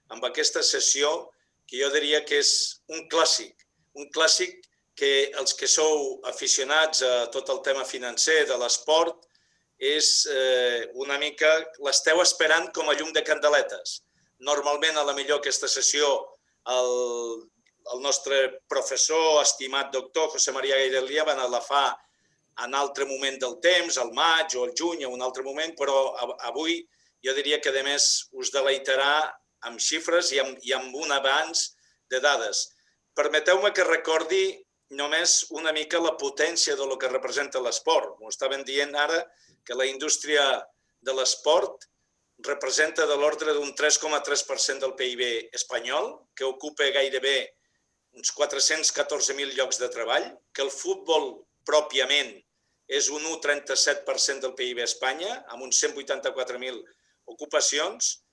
amb aquesta sessió que jo diria que és un clàssic que els que sou aficionats a tot el tema financer de l'esport és una mica, l'esteu esperant com a llum de candeletes. Normalment, a la millor aquesta sessió, el nostre professor, estimat doctor José María Gaidel-Liébana la fa en altre moment del temps, al maig o al juny o un altre moment, però avui jo diria que a més us deleitarà amb xifres i amb un avanç de dades. Permeteu-me que recordi només una mica la potència del que representa l'esport. M'ho estaven dient ara que la indústria de l'esport representa de l'ordre d'un 3,3% del PIB espanyol, que ocupa gairebé uns 414.000 llocs de treball, que el futbol pròpiament és un 1,37% del PIB a Espanya, amb uns 184.000 ocupacions.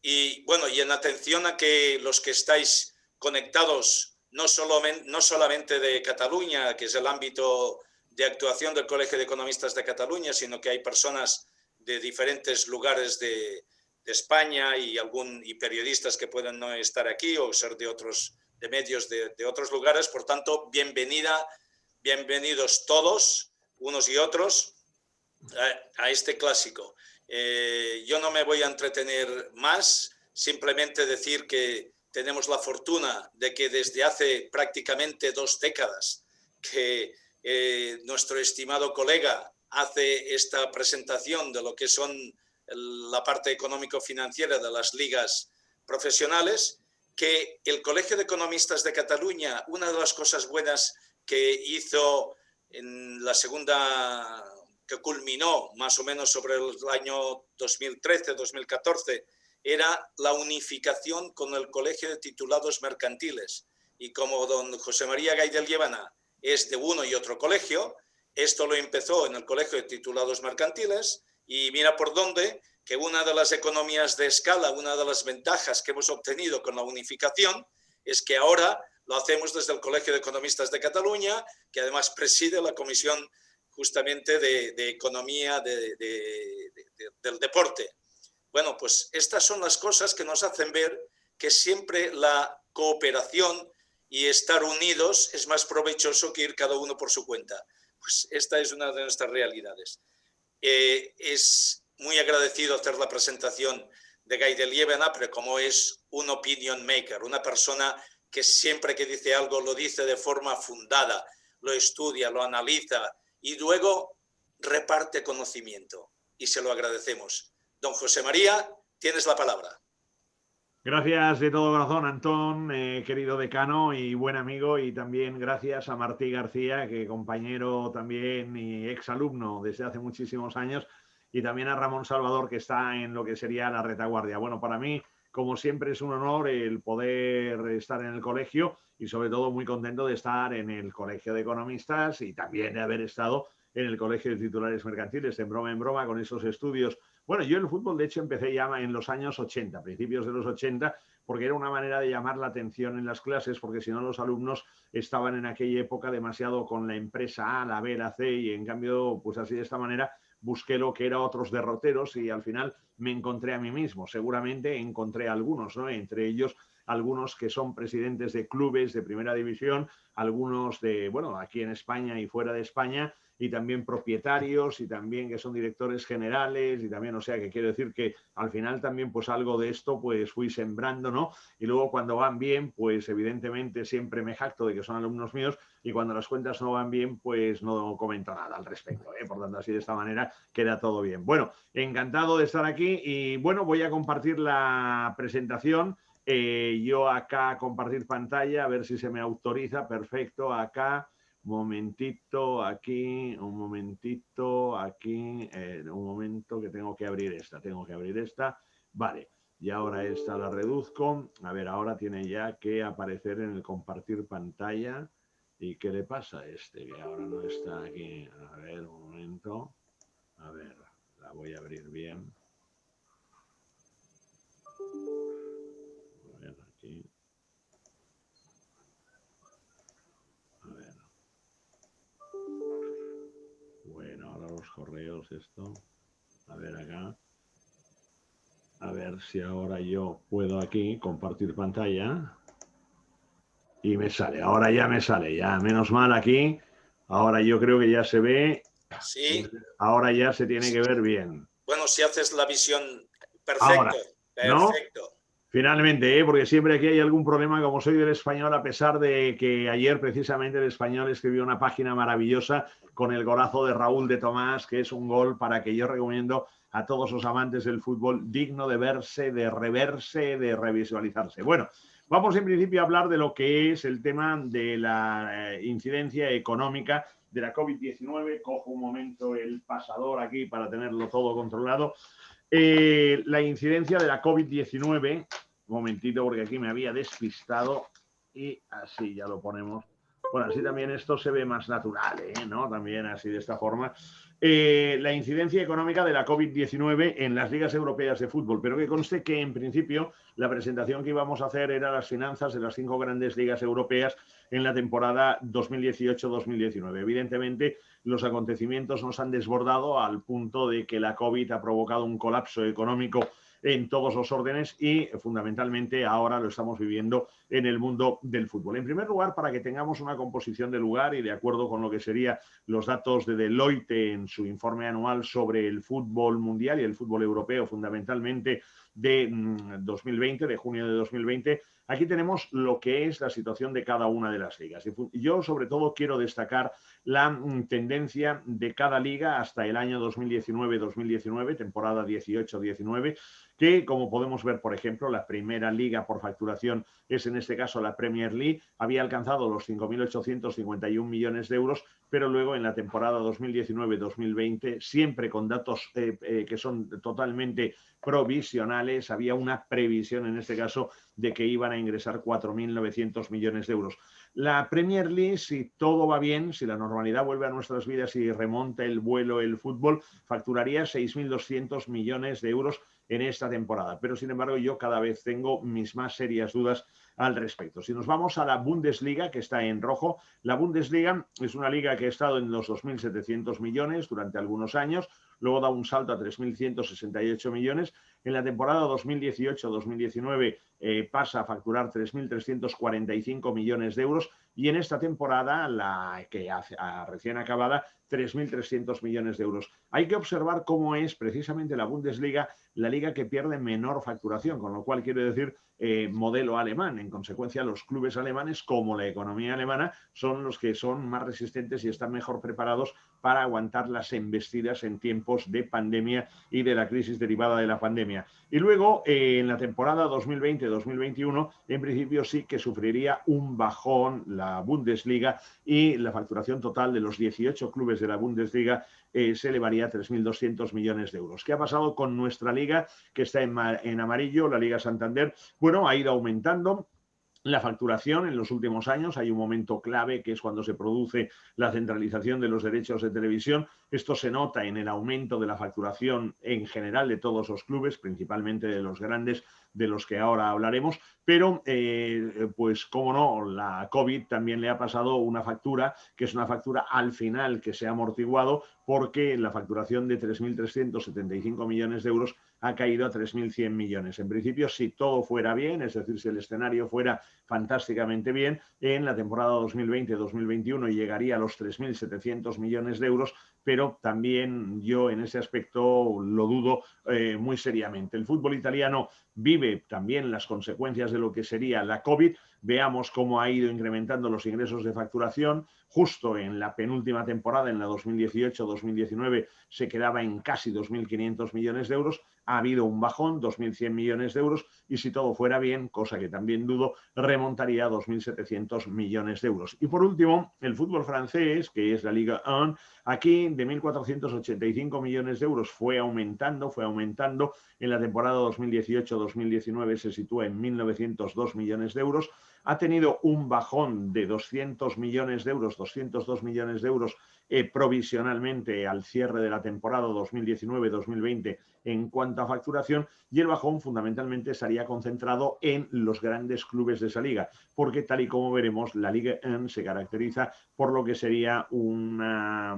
Y en atención a que los que estáis conectados no solamente de Cataluña, que es el ámbito de actuación del Colegio de Economistas de Cataluña, sino que hay personas de diferentes lugares de España y periodistas que pueden no estar aquí o ser de medios de otros lugares. Por tanto, bienvenidos todos, unos y otros, a este clásico. Yo no me voy a entretener más, simplemente decir que tenemos la fortuna de que desde hace prácticamente 2 décadas que nuestro estimado colega hace esta presentación de lo que son la parte económico-financiera de las ligas profesionales, que el Colegio de Economistas de Cataluña, una de las cosas buenas que hizo en la segunda, que culminó más o menos sobre el año 2013-2014, era la unificación con el Colegio de Titulados Mercantiles. Y como don José María Gaidel-Liébana es de uno y otro colegio, esto lo empezó en el Colegio de Titulados Mercantiles y mira por dónde, que una de las economías de escala, una de las ventajas que hemos obtenido con la unificación es que ahora lo hacemos desde el Colegio de Economistas de Cataluña, que además preside la Comisión justamente de Economía del Deporte. Bueno, pues estas son las cosas que nos hacen ver que siempre la cooperación y estar unidos es más provechoso que ir cada uno por su cuenta. Pues esta es una de nuestras realidades. Es muy agradecido hacer la presentación de Gaidel-Liébana, pero como es un opinion maker, una persona que siempre que dice algo lo dice de forma fundada, lo estudia, lo analiza y luego reparte conocimiento. Y se lo agradecemos. Don José María, tienes la palabra. Gracias de todo corazón, Antón, querido decano y buen amigo, y también gracias a Martí García, que compañero también y exalumno desde hace muchísimos años, y también a Ramón Salvador, que está en lo que sería la retaguardia. Bueno, para mí, como siempre, es un honor el poder estar en el colegio y sobre todo muy contento de estar en el Colegio de Economistas y también de haber estado en el Colegio de Titulares Mercantiles, en broma, con esos estudios. Bueno, yo el fútbol, de hecho, empecé ya en los años 80, principios de los 80, porque era una manera de llamar la atención en las clases, porque si no los alumnos estaban en aquella época demasiado con la empresa A, la B, la C, y en cambio, pues así de esta manera, busqué lo que eran otros derroteros y al final me encontré a mí mismo. Seguramente encontré a algunos, ¿no? Entre ellos algunos que son presidentes de clubes de primera división, algunos de, bueno, aquí en España y fuera de España, y también propietarios y también que son directores generales y también, o sea, que quiero decir que al final también pues algo de esto pues fui sembrando, ¿no? Y luego cuando van bien, pues evidentemente siempre me jacto de que son alumnos míos y cuando las cuentas no van bien, pues no comento nada al respecto, ¿eh? Por tanto, así de esta manera queda todo bien. Bueno, encantado de estar aquí y bueno, voy a compartir la presentación. Yo acá compartir pantalla, a ver si se me autoriza. Perfecto, acá. Momentito, aquí, un momentito, aquí, un momento que tengo que abrir esta, vale, y ahora esta la reduzco, a ver, ahora tiene ya que aparecer en el compartir pantalla, ¿y qué le pasa a este que ahora no está aquí? A ver, un momento, a ver, la voy a abrir bien, a ver, aquí. Bueno, ahora los correos, esto. A ver acá. A ver si ahora yo puedo aquí compartir pantalla. Y me sale, ahora ya me sale, ya menos mal aquí. Ahora yo creo que ya se ve. Sí. Ahora ya se tiene que ver bien. Bueno, si haces la visión, Ahora, perfecto, ¿no? perfecto. Finalmente, porque siempre aquí hay algún problema, como soy del Español, a pesar de que ayer precisamente el Español escribió una página maravillosa con el golazo de Raúl de Tomás, que es un gol para que yo recomiendo a todos los amantes del fútbol, digno de verse, de reverse, de revisualizarse. Bueno, vamos en principio a hablar de lo que es el tema de la incidencia económica de la COVID-19. Cojo un momento el pasador aquí para tenerlo todo controlado. La incidencia de la COVID-19, un momentito porque aquí me había despistado y así ya lo ponemos. Bueno, así también esto se ve más natural, ¿no? También así de esta forma. La incidencia económica de la COVID-19 en las ligas europeas de fútbol, pero que conste que en principio la presentación que íbamos a hacer era las finanzas de las 5 grandes ligas europeas en la temporada 2018-2019. Evidentemente, los acontecimientos nos han desbordado al punto de que la COVID ha provocado un colapso económico en todos los órdenes y fundamentalmente ahora lo estamos viviendo en el mundo del fútbol. En primer lugar, para que tengamos una composición de lugar y de acuerdo con lo que serían los datos de Deloitte en su informe anual sobre el fútbol mundial y el fútbol europeo, fundamentalmente de 2020, de junio de 2020, aquí tenemos lo que es la situación de cada una de las ligas. Yo sobre todo quiero destacar la tendencia de cada liga hasta el año 2019-2019, temporada 18-19, que como podemos ver, por ejemplo, la primera liga por facturación es en este caso la Premier League, había alcanzado los 5.851 millones de euros, pero luego en la temporada 2019-2020, siempre con datos que son totalmente provisionales, había una previsión en este caso de que iban a ingresar 4.900 millones de euros. La Premier League, si todo va bien, si la normalidad vuelve a nuestras vidas y remonta el vuelo, el fútbol, facturaría 6.200 millones de euros en esta temporada. Pero, sin embargo, yo cada vez tengo mis más serias dudas al respecto. Si nos vamos a la Bundesliga, que está en rojo, la Bundesliga es una liga que ha estado en los 2.700 millones durante algunos años, luego da un salto a 3.168 millones. En la temporada 2018-2019 pasa a facturar 3.345 millones de euros y en esta temporada, la que recién acabada, 3.300 millones de euros. Hay que observar cómo es precisamente la Bundesliga la liga que pierde menor facturación, con lo cual quiero decir modelo alemán. En consecuencia, los clubes alemanes, como la economía alemana, son los que son más resistentes y están mejor preparados para aguantar las embestidas en tiempos de pandemia y de la crisis derivada de la pandemia. Y luego, en la temporada 2020-2021, en principio sí que sufriría un bajón la Bundesliga y la facturación total de los 18 clubes de la Bundesliga se elevaría a 3.200 millones de euros. ¿Qué ha pasado con nuestra liga, que está en amarillo, la Liga Santander? Bueno, ha ido aumentando la facturación en los últimos años. Hay un momento clave que es cuando se produce la centralización de los derechos de televisión. Esto se nota en el aumento de la facturación en general de todos los clubes, principalmente de los grandes, de los que ahora hablaremos, pero pues cómo no, la COVID también le ha pasado una factura, que es una factura al final que se ha amortiguado porque la facturación de 3.375 millones de euros ha caído a 3.100 millones. En principio, si todo fuera bien, es decir, si el escenario fuera fantásticamente bien, en la temporada 2020-2021 llegaría a los 3.700 millones de euros, pero también yo en ese aspecto lo dudo muy seriamente. El fútbol italiano vive también las consecuencias de lo que sería la COVID. Veamos cómo ha ido incrementando los ingresos de facturación. Justo en la penúltima temporada, en la 2018-2019, se quedaba en casi 2.500 millones de euros. Ha habido un bajón, 2.100 millones de euros, y si todo fuera bien, cosa que también dudo, remontaría a 2.700 millones de euros. Y por último, el fútbol francés, que es la Liga 1, aquí de 1.485 millones de euros fue aumentando. En la temporada 2018-2019 se sitúa en 1.902 millones de euros. Ha tenido un bajón de 200 millones de euros, 202 millones de euros provisionalmente al cierre de la temporada 2019-2020 en cuanto a facturación, y el bajón fundamentalmente estaría concentrado en los grandes clubes de esa liga, porque tal y como veremos, la Liga 1 se caracteriza por lo que sería una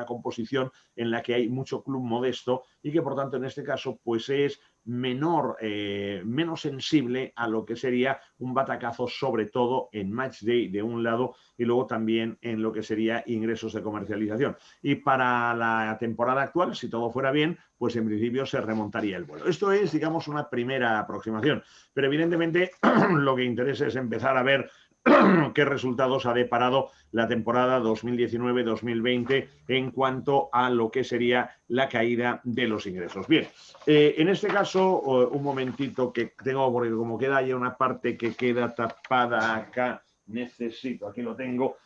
composición en la que hay mucho club modesto y que por tanto en este caso pues es menos sensible a lo que sería un batacazo, sobre todo en match day de un lado y luego también en lo que sería ingresos de comercialización. Y para la temporada actual, si todo fuera bien, pues en principio se remontaría el vuelo. Esto es, digamos, una primera aproximación, pero evidentemente lo que interesa es empezar a ver qué resultados ha deparado la temporada 2019-2020 en cuanto a lo que sería la caída de los ingresos. Bien, en este caso, un momentito que tengo, porque como queda ya una parte que queda tapada acá, necesito, aquí lo tengo,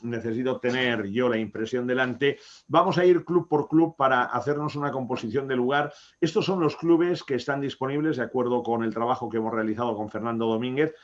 necesito tener yo la impresión delante. Vamos a ir club por club para hacernos una composición de lugar. Estos son los clubes que están disponibles de acuerdo con el trabajo que hemos realizado con Fernando Domínguez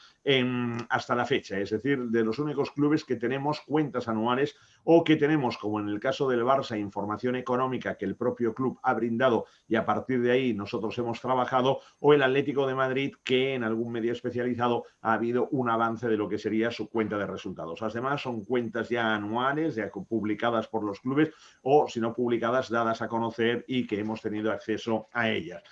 hasta la fecha, es decir, de los únicos clubes que tenemos cuentas anuales o que tenemos, como en el caso del Barça, información económica que el propio club ha brindado y a partir de ahí nosotros hemos trabajado, o el Atlético de Madrid, que en algún medio especializado ha habido un avance de lo que sería su cuenta de resultados. Las demás son cuentas ya anuales, ya publicadas por los clubes o, si no publicadas, dadas a conocer y que hemos tenido acceso a ellas.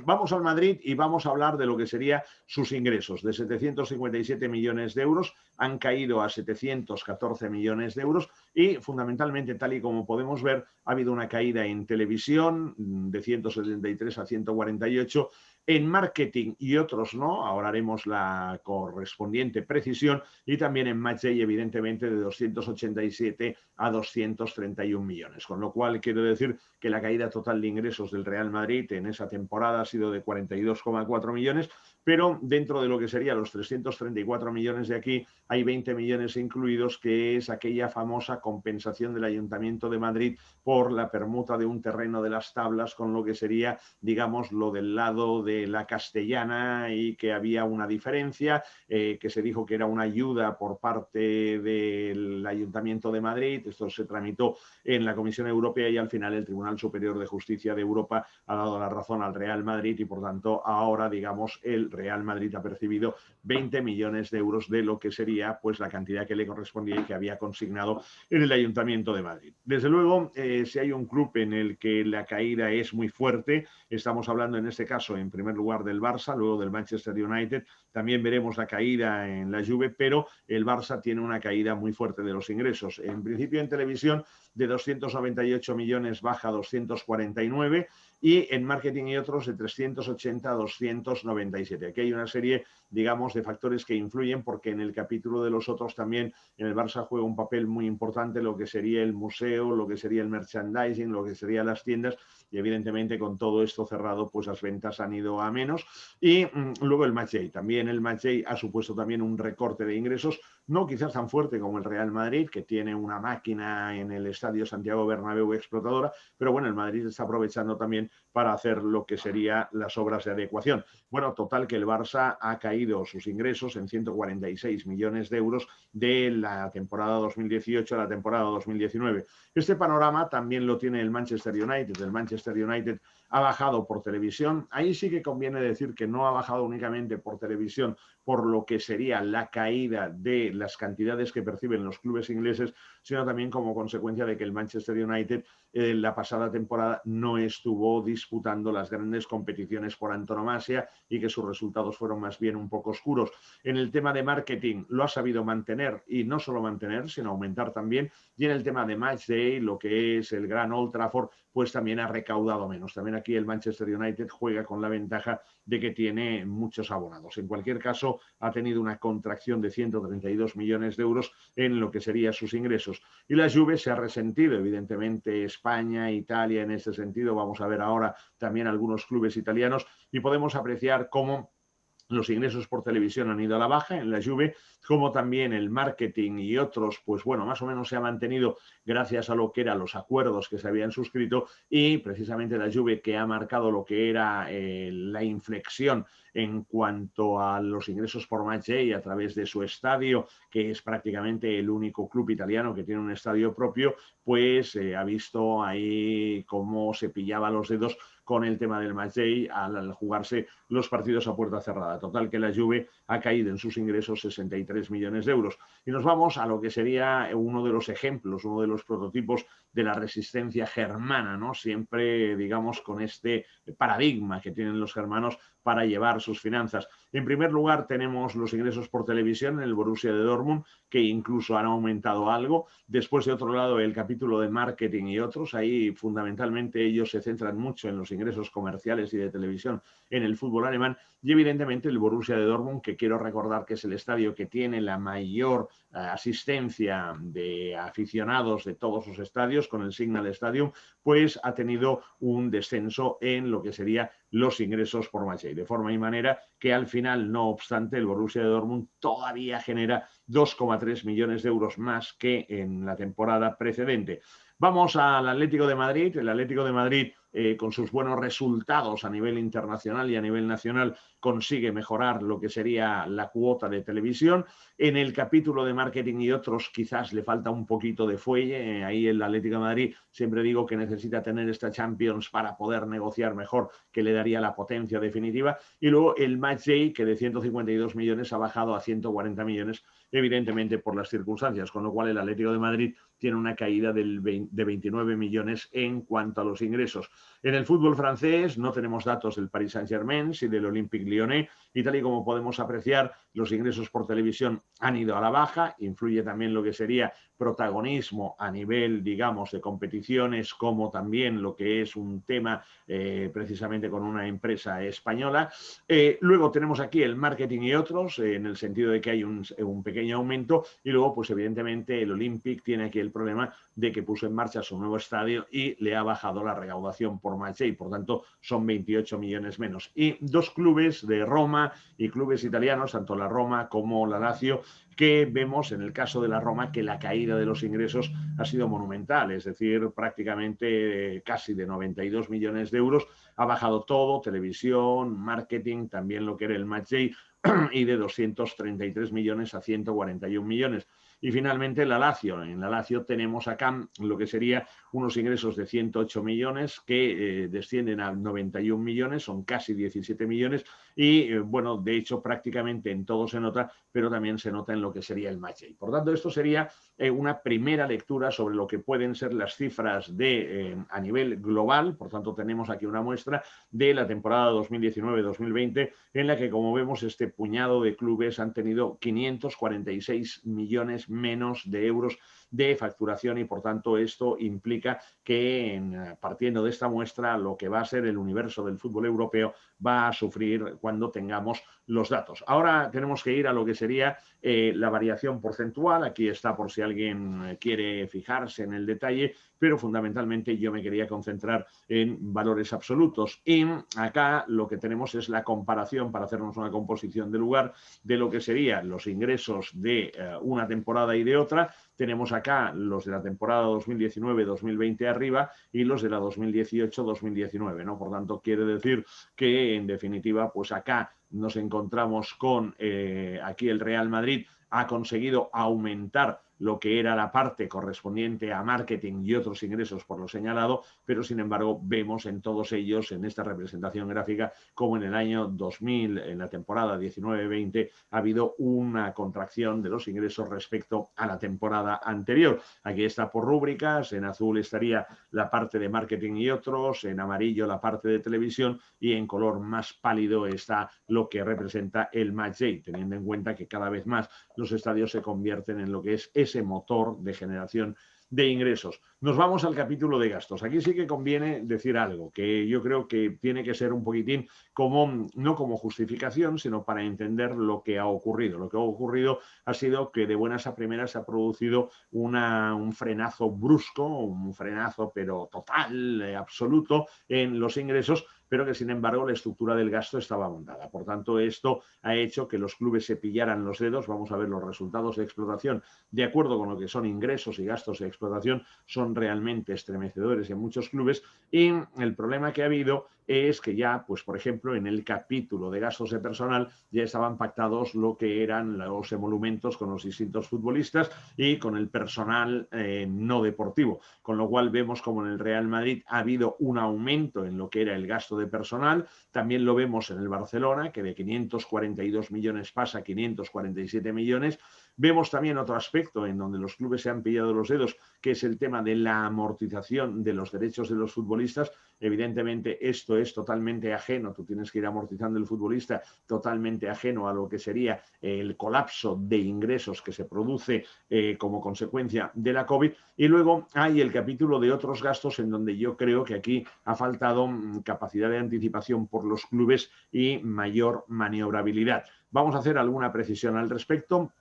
Vamos al Madrid y vamos a hablar de lo que sería sus ingresos. De 757 millones de euros han caído a 714 millones de euros y fundamentalmente, tal y como podemos ver, ha habido una caída en televisión de 173 a 148, en marketing y otros no, ahora haremos la correspondiente precisión, y también en matchday, evidentemente, de 287 a 231 millones, con lo cual quiero decir que la caída total de ingresos del Real Madrid en esa temporada ha sido de 42,4 millones, pero dentro de lo que serían los 334 millones de aquí hay 20 millones incluidos, que es aquella famosa compensación del Ayuntamiento de Madrid por la permuta de un terreno de las Tablas con lo que sería, digamos, lo del lado de la Castellana, y que había una diferencia, que se dijo que era una ayuda por parte del Ayuntamiento de Madrid. Esto se tramitó en la Comisión Europea y al final el Tribunal Superior de Justicia de Europa ha dado la razón al Real Madrid y por tanto ahora, digamos, el Real Madrid ha percibido 20 millones de euros de lo que sería pues la cantidad que le correspondía y que había consignado en el Ayuntamiento de Madrid. Desde luego, si hay un club en el que la caída es muy fuerte, estamos hablando en este caso en primer lugar del Barça, luego del Manchester United, también veremos la caída en la Juve, pero el Barça tiene una caída muy fuerte de los ingresos. En principio en televisión de 298 millones baja a 249 y en marketing y otros de 380 a 297. Aquí hay una serie, digamos, de factores que influyen, porque en el capítulo de los otros también en el Barça juega un papel muy importante lo que sería el museo, lo que sería el merchandising, lo que serían las tiendas, y evidentemente con todo esto cerrado pues las ventas han ido a menos. Y luego el matchday, también el matchday ha supuesto también un recorte de ingresos, no quizás tan fuerte como el Real Madrid, que tiene una máquina en el Estadio Santiago Bernabéu explotadora, pero bueno, el Madrid está aprovechando también para hacer lo que serían las obras de adecuación. Bueno, total que el Barça ha caído sus ingresos en 146 millones de euros de la temporada 2018 a la temporada 2019. Este panorama también lo tiene el Manchester United. El Manchester United ha bajado por televisión. Ahí sí que conviene decir que no ha bajado únicamente por televisión por lo que sería la caída de las cantidades que perciben los clubes ingleses, sino también como consecuencia de que el Manchester United la pasada temporada no estuvo disputando las grandes competiciones por antonomasia y que sus resultados fueron más bien un poco oscuros. En el tema de marketing lo ha sabido mantener, y no solo mantener, sino aumentar también. Y en el tema de matchday, lo que es el gran Old Trafford, pues también ha recaudado menos. También aquí el Manchester United juega con la ventaja de que tiene muchos abonados. En cualquier caso, ha tenido una contracción de 132 millones de euros en lo que serían sus ingresos. Y la Juve se ha resentido, evidentemente España, Italia en este sentido. Vamos a ver ahora también algunos clubes italianos y podemos apreciar cómo los ingresos por televisión han ido a la baja en la Juve, como también el marketing y otros, pues bueno, más o menos se ha mantenido gracias a lo que eran los acuerdos que se habían suscrito, y precisamente la Juve, que ha marcado lo que era la inflexión en cuanto a los ingresos por matchday a través de su estadio, que es prácticamente el único club italiano que tiene un estadio propio, pues ha visto ahí cómo se pillaba los dedos con el tema del matchday al jugarse los partidos a puerta cerrada. Total que la Juve ha caído en sus ingresos 63 millones de euros. Y nos vamos a lo que sería uno de los ejemplos, uno de los prototipos de la resistencia germana, ¿no? Siempre, digamos, con este paradigma que tienen los germanos para llevar sus finanzas. En primer lugar, tenemos los ingresos por televisión en el Borussia de Dortmund, que incluso han aumentado algo. Después, de otro lado, el capítulo de marketing y otros. Ahí, fundamentalmente, ellos se centran mucho en los ingresos comerciales y de televisión en el fútbol alemán. Y, evidentemente, el Borussia de Dortmund, que quiero recordar que es el estadio que tiene la mayor asistencia de aficionados de todos los estadios, con el Signal Stadium, pues ha tenido un descenso en lo que sería los ingresos por match. De forma y manera que al final, no obstante, el Borussia de Dortmund todavía genera 2,3 millones de euros más que en la temporada precedente. Vamos al Atlético de Madrid. El Atlético de Madrid, con sus buenos resultados a nivel internacional y a nivel nacional, consigue mejorar lo que sería la cuota de televisión. En el capítulo de marketing y otros quizás le falta un poquito de fuelle. Ahí el Atlético de Madrid, siempre digo que necesita tener esta Champions para poder negociar mejor, que le daría la potencia definitiva. Y luego el matchday, que de 152 millones ha bajado a 140 millones, evidentemente por las circunstancias, con lo cual el Atlético de Madrid tiene una caída de 29 millones en cuanto a los ingresos. En el fútbol francés no tenemos datos del Paris Saint-Germain y del Olympique Lyonnais, y tal y como podemos apreciar, los ingresos por televisión han ido a la baja. Influye también lo que sería protagonismo a nivel, digamos, de competiciones, como también lo que es un tema precisamente con una empresa española. Luego tenemos aquí el marketing y otros, en el sentido de que hay un pequeño aumento, y luego, pues evidentemente, el Olympique tiene aquí el problema de que puso en marcha su nuevo estadio y le ha bajado la recaudación por match, y por tanto son 28 millones menos. Y dos clubes de Roma y clubes italianos, tanto la Roma como la Lazio, que vemos en el caso de la Roma que la caída de los ingresos ha sido monumental, es decir, prácticamente casi de 92 millones de euros. Ha bajado todo: televisión, marketing, también lo que era el matchday, y de 233 millones a 141 millones. Y finalmente la Lazio. En la Lazio tenemos acá lo que sería unos ingresos de 108 millones que descienden a 91 millones, son casi 17 millones, y bueno, de hecho prácticamente en todo se nota, pero también se nota en lo que sería el match. Por tanto, esto sería una primera lectura sobre lo que pueden ser las cifras a nivel global. Por tanto, tenemos aquí una muestra de la temporada 2019-2020, en la que, como vemos, este puñado de clubes han tenido 546 millones menos de euros de facturación, y por tanto esto implica que, partiendo de esta muestra, lo que va a ser el universo del fútbol europeo va a sufrir cuando tengamos los datos. Ahora tenemos que ir a lo que sería la variación porcentual. Aquí está, por si alguien quiere fijarse en el detalle, pero fundamentalmente yo me quería concentrar en valores absolutos. Y acá lo que tenemos es la comparación, para hacernos una composición de lugar, de lo que serían los ingresos de una temporada y de otra. Tenemos acá los de la temporada 2019-2020 arriba y los de la 2018-2019, ¿no? Por tanto, quiere decir que, en definitiva, pues acá nos encontramos con aquí el Real Madrid ha conseguido aumentar lo que era la parte correspondiente a marketing y otros ingresos por lo señalado, pero sin embargo vemos en todos ellos, en esta representación gráfica, como en el año 2000, en la temporada 19-20, ha habido una contracción de los ingresos respecto a la temporada anterior. Aquí está por rúbricas: en azul estaría la parte de marketing y otros, en amarillo la parte de televisión, y en color más pálido está lo que representa el matchday, teniendo en cuenta que cada vez más los estadios se convierten en lo que es ese motor de generación de ingresos. Nos vamos al capítulo de gastos. Aquí sí que conviene decir algo que yo creo que tiene que ser un poquitín como, no como justificación, sino para entender lo que ha ocurrido. Lo que ha ocurrido ha sido que de buenas a primeras se ha producido un frenazo brusco, un frenazo pero total, absoluto, en los ingresos, pero que sin embargo la estructura del gasto estaba montada. Por tanto, esto ha hecho que los clubes se pillaran los dedos. Vamos a ver los resultados de explotación de acuerdo con lo que son ingresos y gastos de explotación, son realmente estremecedores en muchos clubes, y el problema que ha habido es que ya, pues por ejemplo, en el capítulo de gastos de personal ya estaban pactados lo que eran los emolumentos con los distintos futbolistas y con el personal no deportivo, con lo cual vemos como en el Real Madrid ha habido un aumento en lo que era el gasto de personal. También lo vemos en el Barcelona, que de 542 millones pasa a 547 millones. Vemos también otro aspecto en donde los clubes se han pillado los dedos, que es el tema de la amortización de los derechos de los futbolistas. Evidentemente esto es totalmente ajeno, tú tienes que ir amortizando el futbolista, totalmente ajeno a lo que sería el colapso de ingresos que se produce como consecuencia de la COVID. Y luego hay el capítulo de otros gastos en donde yo creo que aquí ha faltado capacidad de anticipación por los clubes y mayor maniobrabilidad. Vamos a hacer alguna precisión al respecto.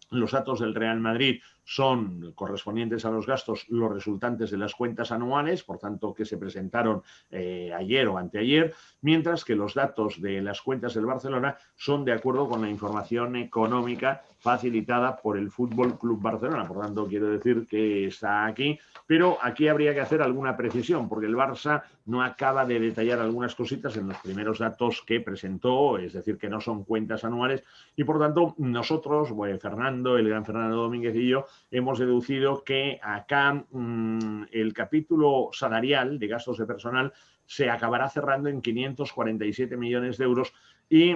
Los datos del Real Madrid son correspondientes a los gastos, los resultantes de las cuentas anuales, por tanto, que se presentaron ayer o anteayer, mientras que los datos de las cuentas del Barcelona son de acuerdo con la información económica facilitada por el Fútbol Club Barcelona. Por tanto, quiero decir que está aquí, pero aquí habría que hacer alguna precisión, porque el Barça no acaba de detallar algunas cositas en los primeros datos que presentó, es decir, que no son cuentas anuales, y por tanto, nosotros, Fernando, el gran Fernando Domínguez y yo, hemos deducido que acá el capítulo salarial de gastos de personal se acabará cerrando en 547 millones de euros y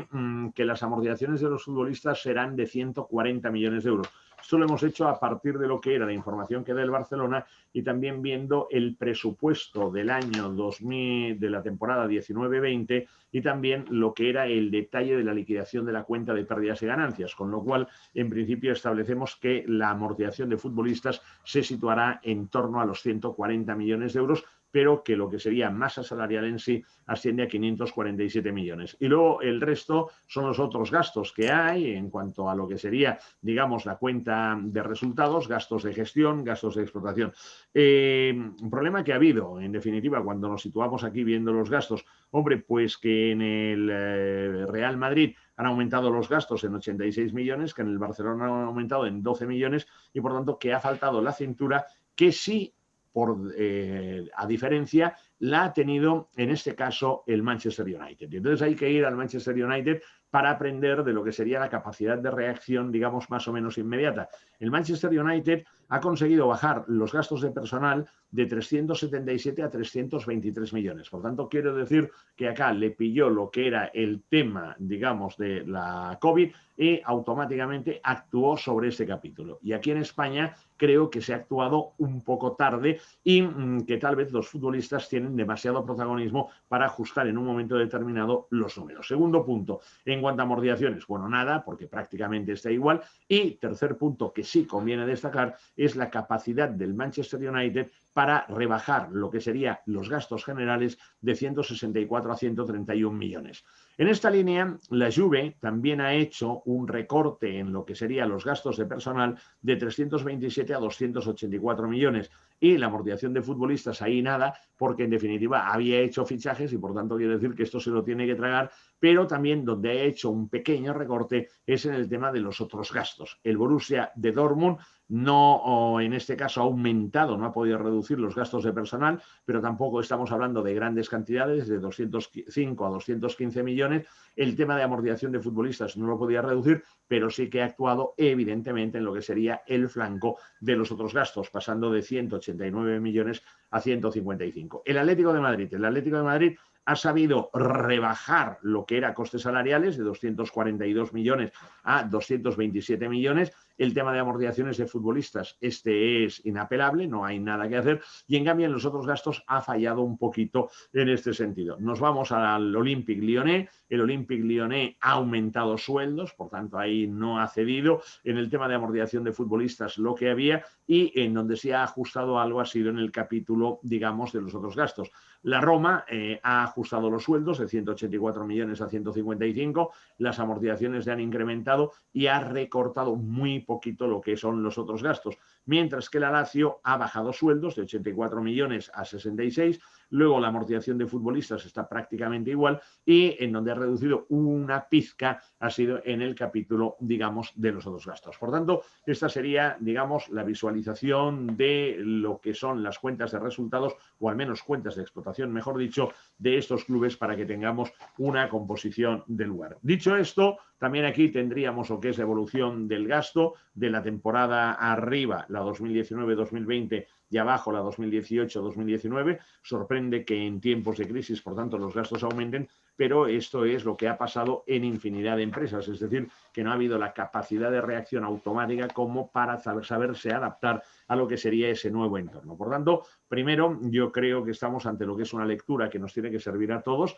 que las amortizaciones de los futbolistas serán de 140 millones de euros. Esto lo hemos hecho a partir de lo que era la información que da el Barcelona y también viendo el presupuesto del año 2000, de la temporada 19-20 y también lo que era el detalle de la liquidación de la cuenta de pérdidas y ganancias, con lo cual en principio establecemos que la amortización de futbolistas se situará en torno a los 140 millones de euros, pero que lo que sería masa salarial en sí asciende a 547 millones. Y luego el resto son los otros gastos que hay en cuanto a lo que sería, digamos, la cuenta de resultados, gastos de gestión, gastos de explotación. Un problema que ha habido, en definitiva, cuando nos situamos aquí viendo los gastos, hombre, pues que en el Real Madrid han aumentado los gastos en 86 millones, que en el Barcelona han aumentado en 12 millones y por tanto que ha faltado la cintura que sí, a diferencia, la ha tenido en este caso el Manchester United. Entonces hay que ir al Manchester United para aprender de lo que sería la capacidad de reacción, digamos, más o menos inmediata. El Manchester United ha conseguido bajar los gastos de personal de 377 a 323 millones. Por tanto, quiero decir que acá le pilló lo que era el tema, digamos, de la COVID y automáticamente actuó sobre ese capítulo. Y aquí en España creo que se ha actuado un poco tarde y que tal vez los futbolistas tienen demasiado protagonismo para ajustar en un momento determinado los números. Segundo punto, en cuanto a amortizaciones, bueno, nada, porque prácticamente está igual. Y tercer punto que sí conviene destacar es la capacidad del Manchester United para rebajar lo que serían los gastos generales de 164 a 131 millones. En esta línea, la Juve también ha hecho un recorte en lo que serían los gastos de personal de 327 a 284 millones y la amortización de futbolistas ahí nada, porque en definitiva había hecho fichajes y por tanto quiere decir que esto se lo tiene que tragar, pero también donde ha hecho un pequeño recorte es en el tema de los otros gastos. El Borussia de Dortmund no, en este caso, ha aumentado, no ha podido reducir los gastos de personal, pero tampoco estamos hablando de grandes cantidades, de 205 a 215 millones. El tema de amortización de futbolistas no lo podía reducir, pero sí que ha actuado evidentemente en lo que sería el flanco de los otros gastos, pasando de 189 millones a 155. El Atlético de Madrid ha sabido rebajar lo que era costes salariales de 242 millones a 227 millones. El tema de amortizaciones de futbolistas, este es inapelable, no hay nada que hacer. Y en cambio en los otros gastos ha fallado un poquito en este sentido. Nos vamos al Olympique Lyonnais. El Olympique Lyonnais ha aumentado sueldos, por tanto ahí no ha cedido. En el tema de amortización de futbolistas lo que había y en donde se ha ajustado algo ha sido en el capítulo, digamos, de los otros gastos. La Roma ha ajustado los sueldos de 184 millones a 155, las amortizaciones le han incrementado y ha recortado muy poquito lo que son los otros gastos, mientras que la Lazio ha bajado sueldos de 84 millones a 66, luego la amortización de futbolistas está prácticamente igual y en donde ha reducido una pizca ha sido en el capítulo, digamos, de los otros gastos. Por tanto, esta sería, digamos, la visualización de lo que son las cuentas de resultados, o al menos cuentas de explotación, mejor dicho, de estos clubes para que tengamos una composición del lugar. Dicho esto, también aquí tendríamos lo que es la evolución del gasto de la temporada arriba, la 2019-2020, y abajo la 2018-2019. Sorprende que en tiempos de crisis, por tanto, los gastos aumenten, pero esto es lo que ha pasado en infinidad de empresas, es decir, que no ha habido la capacidad de reacción automática como para saberse adaptar a lo que sería ese nuevo entorno. Por tanto, primero, yo creo que estamos ante lo que es una lectura que nos tiene que servir a todos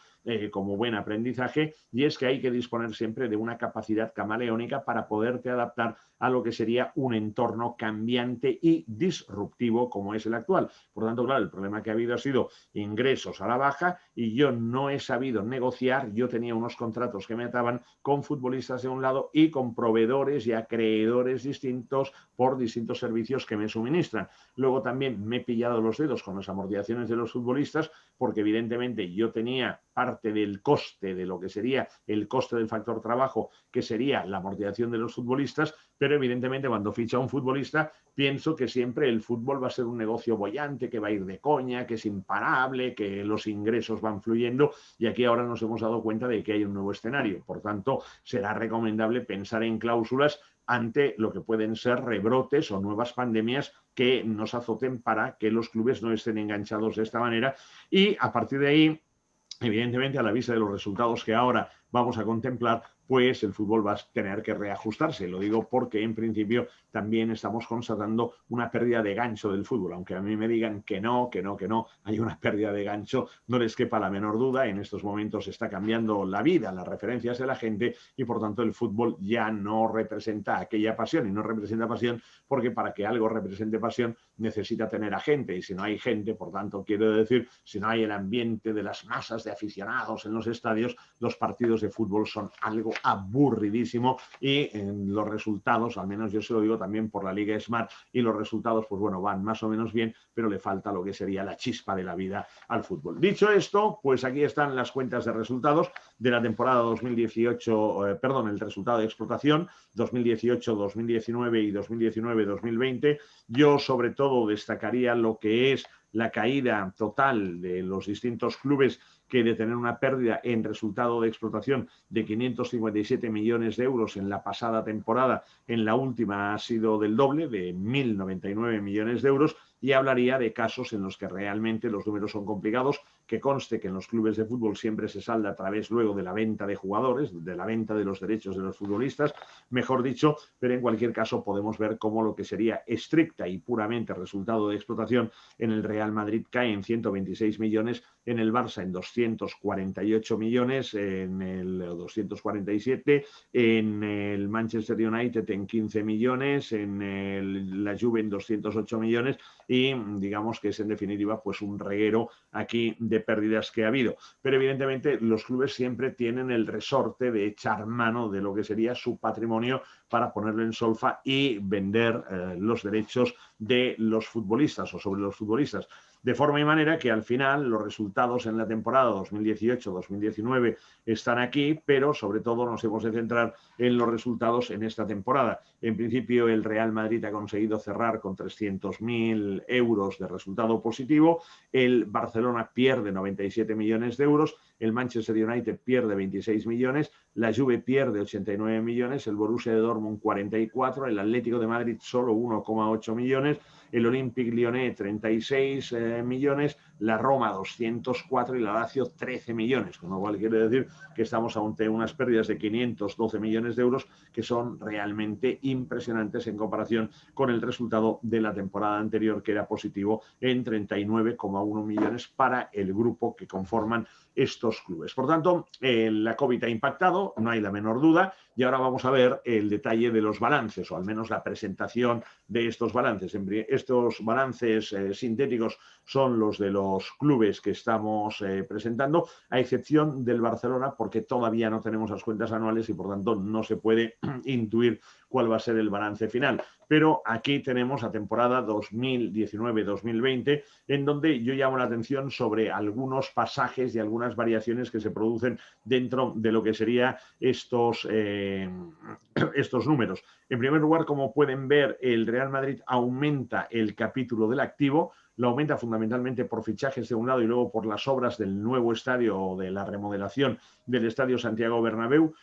como buen aprendizaje, y es que hay que disponer siempre de una capacidad camaleónica para poderte adaptar a lo que sería un entorno cambiante y disruptivo como es el actual. Por tanto, claro, el problema que ha habido ha sido ingresos a la baja y yo no he sabido negociar. Yo tenía unos contratos que me ataban con futbolistas de un lado y con proveedores y acreedores distintos por distintos servicios que me suministran. Luego también me he pillado los dedos con las amortizaciones de los futbolistas porque evidentemente yo tenía parte del coste de lo que sería el coste del factor trabajo, que sería la amortización de los futbolistas, pero evidentemente cuando ficha un futbolista pienso que siempre el fútbol va a ser un negocio boyante, que va a ir de coña, que es imparable, que los ingresos van fluyendo, y aquí ahora nos hemos dado cuenta de que hay un nuevo escenario. Por tanto, será recomendable pensar en cláusulas ante lo que pueden ser rebrotes o nuevas pandemias que nos azoten para que los clubes no estén enganchados de esta manera. Y a partir de ahí, evidentemente, a la vista de los resultados que ahora vamos a contemplar, pues el fútbol va a tener que reajustarse. Lo digo porque en principio también estamos constatando una pérdida de gancho del fútbol. Aunque a mí me digan que no, hay una pérdida de gancho, no les quepa la menor duda. En estos momentos está cambiando la vida, las referencias de la gente, y por tanto el fútbol ya no representa aquella pasión, y no representa pasión porque para que algo represente pasión necesita tener a gente, y si no hay gente, por tanto, quiero decir, si no hay el ambiente de las masas de aficionados en los estadios, los partidos de fútbol son algo aburridísimo, y los resultados, al menos yo se lo digo también por la Liga Smart, y los resultados, pues bueno, van más o menos bien, pero le falta lo que sería la chispa de la vida al fútbol. Dicho esto, pues aquí están las cuentas de resultados de la temporada 2018, el resultado de explotación 2018, 2019 y 2019-2020. Yo sobre todo destacaría lo que es la caída total de los distintos clubes, que de tener una pérdida en resultado de explotación de 557 millones de euros en la pasada temporada, en la última ha sido del doble, de 1.099 millones de euros, y hablaría de casos en los que realmente los números son complicados, que conste que en los clubes de fútbol siempre se salda a través luego de la venta de jugadores, de la venta de los derechos de los futbolistas, mejor dicho, pero en cualquier caso podemos ver cómo lo que sería estricta y puramente resultado de explotación en el Real Madrid cae en 126 millones, en el Barça en 248 millones, en el 247, en el Manchester United en 15 millones, en la Juve en 208 millones, y digamos que es en definitiva pues un reguero aquí de pérdidas que ha habido. Pero evidentemente los clubes siempre tienen el resorte de echar mano de lo que sería su patrimonio para ponerlo en solfa y vender los derechos de los futbolistas o sobre los futbolistas. De forma y manera que al final los resultados en la temporada 2018-2019 están aquí, pero sobre todo nos hemos de centrar en los resultados en esta temporada. En principio el Real Madrid ha conseguido cerrar con 300.000 euros de resultado positivo, el Barcelona pierde 97 millones de euros, el Manchester United pierde 26 millones, la Juve pierde 89 millones, el Borussia de Dortmund 44, el Atlético de Madrid solo 1,8 millones, el Olympique Lyonnais 36 millones, la Roma 204 y la Lazio 13 millones, con lo cual quiere decir que estamos ante unas pérdidas de 512 millones de euros que son realmente impresionantes en comparación con el resultado de la temporada anterior, que era positivo en 39,1 millones para el grupo que conforman estos clubes. Por tanto, la COVID ha impactado, no hay la menor duda, y ahora vamos a ver el detalle de los balances, o al menos la presentación de estos balances. Estos balances sintéticos son los de los clubes que estamos presentando, a excepción del Barcelona, porque todavía no tenemos las cuentas anuales y por tanto no se puede intuir cuál va a ser el balance final. Pero aquí tenemos la temporada 2019-2020, en donde yo llamo la atención sobre algunos pasajes y algunas variaciones que se producen dentro de lo que serían estos números. En primer lugar, como pueden ver, el Real Madrid aumenta el capítulo del activo, la aumenta fundamentalmente por fichajes de un lado y luego por las obras del nuevo estadio o de la remodelación del Estadio Santiago Bernabéu.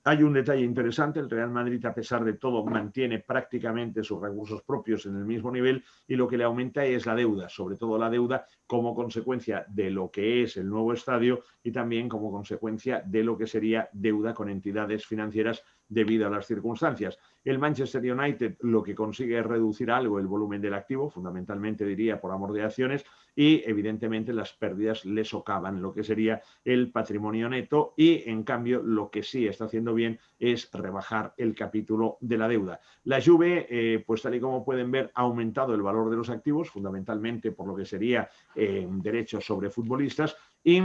Hay un detalle interesante, el Real Madrid a pesar de todo mantiene prácticamente sus recursos propios en el mismo nivel y lo que le aumenta es la deuda, sobre todo la deuda como consecuencia de lo que es el nuevo estadio y también como consecuencia de lo que sería deuda con entidades financieras debido a las circunstancias. El Manchester United lo que consigue es reducir algo el volumen del activo, fundamentalmente diría por amortizaciones, y evidentemente las pérdidas le socavan lo que sería el patrimonio neto y en cambio lo que sí está haciendo bien es rebajar el capítulo de la deuda. La Juve, pues tal y como pueden ver, ha aumentado el valor de los activos, fundamentalmente por lo que sería derechos sobre futbolistas, y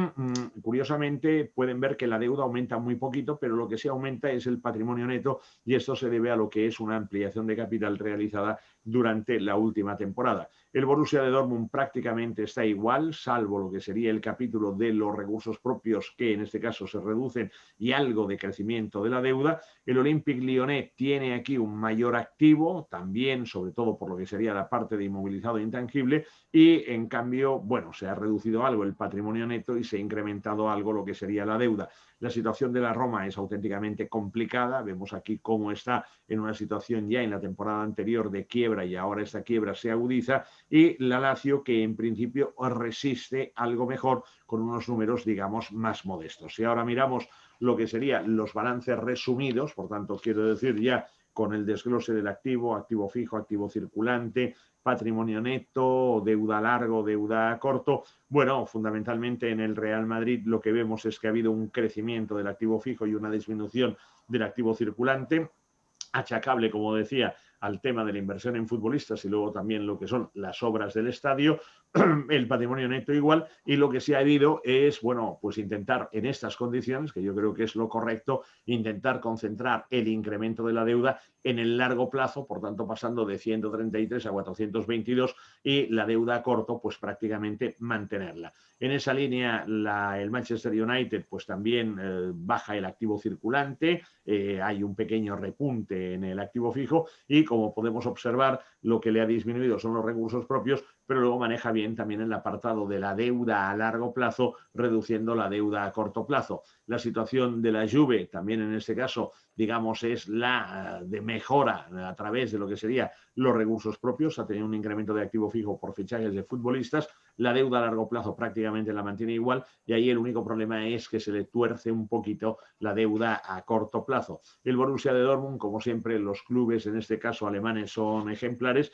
curiosamente pueden ver que la deuda aumenta muy poquito, pero lo que sí aumenta es el patrimonio neto y esto se debe a lo que es una ampliación de capital realizada durante la última temporada. El Borussia de Dortmund prácticamente está igual, salvo lo que sería el capítulo de los recursos propios que en este caso se reducen y algo de crecimiento de la deuda. El Olympique Lyonnais tiene aquí un mayor activo, también sobre todo por lo que sería la parte de inmovilizado intangible y en cambio, bueno, se ha reducido algo el patrimonio neto y se ha incrementado algo lo que sería la deuda. La situación de la Roma es auténticamente complicada, vemos aquí cómo está en una situación ya en la temporada anterior de quiebra y ahora esta quiebra se agudiza y la Lazio que en principio resiste algo mejor con unos números digamos más modestos. Si ahora miramos lo que serían los balances resumidos, por tanto quiero decir ya con el desglose del activo, activo fijo, activo circulante, patrimonio neto, deuda a largo, deuda a corto. Bueno, fundamentalmente en el Real Madrid lo que vemos es que ha habido un crecimiento del activo fijo y una disminución del activo circulante, achacable, como decía, al tema de la inversión en futbolistas y luego también lo que son las obras del estadio, el patrimonio neto igual, y lo que sí ha habido es, bueno, pues intentar en estas condiciones, que yo creo que es lo correcto, intentar concentrar el incremento de la deuda en el largo plazo, por tanto pasando de 133 a 422 y la deuda a corto, pues prácticamente mantenerla. En esa línea, el Manchester United pues también baja el activo circulante, hay un pequeño repunte en el activo fijo y como podemos observar, lo que le ha disminuido son los recursos propios, pero luego maneja bien también el apartado de la deuda a largo plazo, reduciendo la deuda a corto plazo. La situación de la Juve, también en este caso, digamos, es la de mejora a través de lo que serían los recursos propios, ha tenido un incremento de activo fijo por fichajes de futbolistas, la deuda a largo plazo prácticamente la mantiene igual y ahí el único problema es que se le tuerce un poquito la deuda a corto plazo. El Borussia de Dortmund, como siempre, los clubes, en este caso alemanes, son ejemplares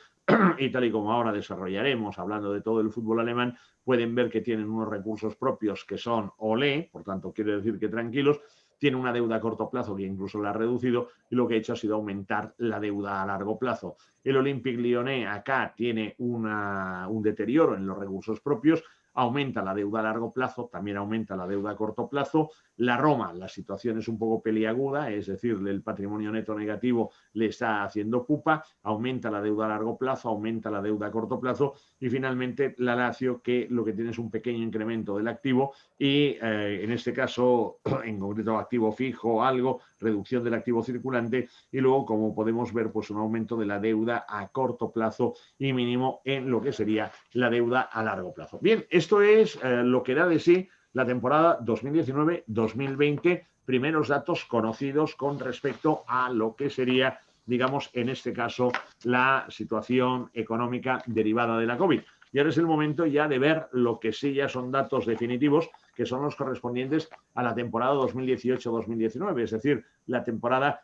y tal y como ahora desarrollaremos, hablando de todo el fútbol alemán, pueden ver que tienen unos recursos propios que son olé, por tanto quiere decir que tranquilos, tiene una deuda a corto plazo que incluso la ha reducido y lo que ha hecho ha sido aumentar la deuda a largo plazo. El Olympique Lyonnais acá tiene un deterioro en los recursos propios, aumenta la deuda a largo plazo, también aumenta la deuda a corto plazo. La Roma, la situación es un poco peliaguda, es decir, el patrimonio neto negativo le está haciendo pupa, aumenta la deuda a largo plazo, aumenta la deuda a corto plazo y finalmente la Lazio que lo que tiene es un pequeño incremento del activo y en este caso, en concreto activo fijo, algo, reducción del activo circulante y luego, como podemos ver, pues un aumento de la deuda a corto plazo y mínimo en lo que sería la deuda a largo plazo. Bien, esto es lo que da de sí la temporada 2019-2020, primeros datos conocidos con respecto a lo que sería, digamos, en este caso, la situación económica derivada de la COVID. Y ahora es el momento ya de ver lo que sí ya son datos definitivos, que son los correspondientes a la temporada 2018-2019, es decir, la temporada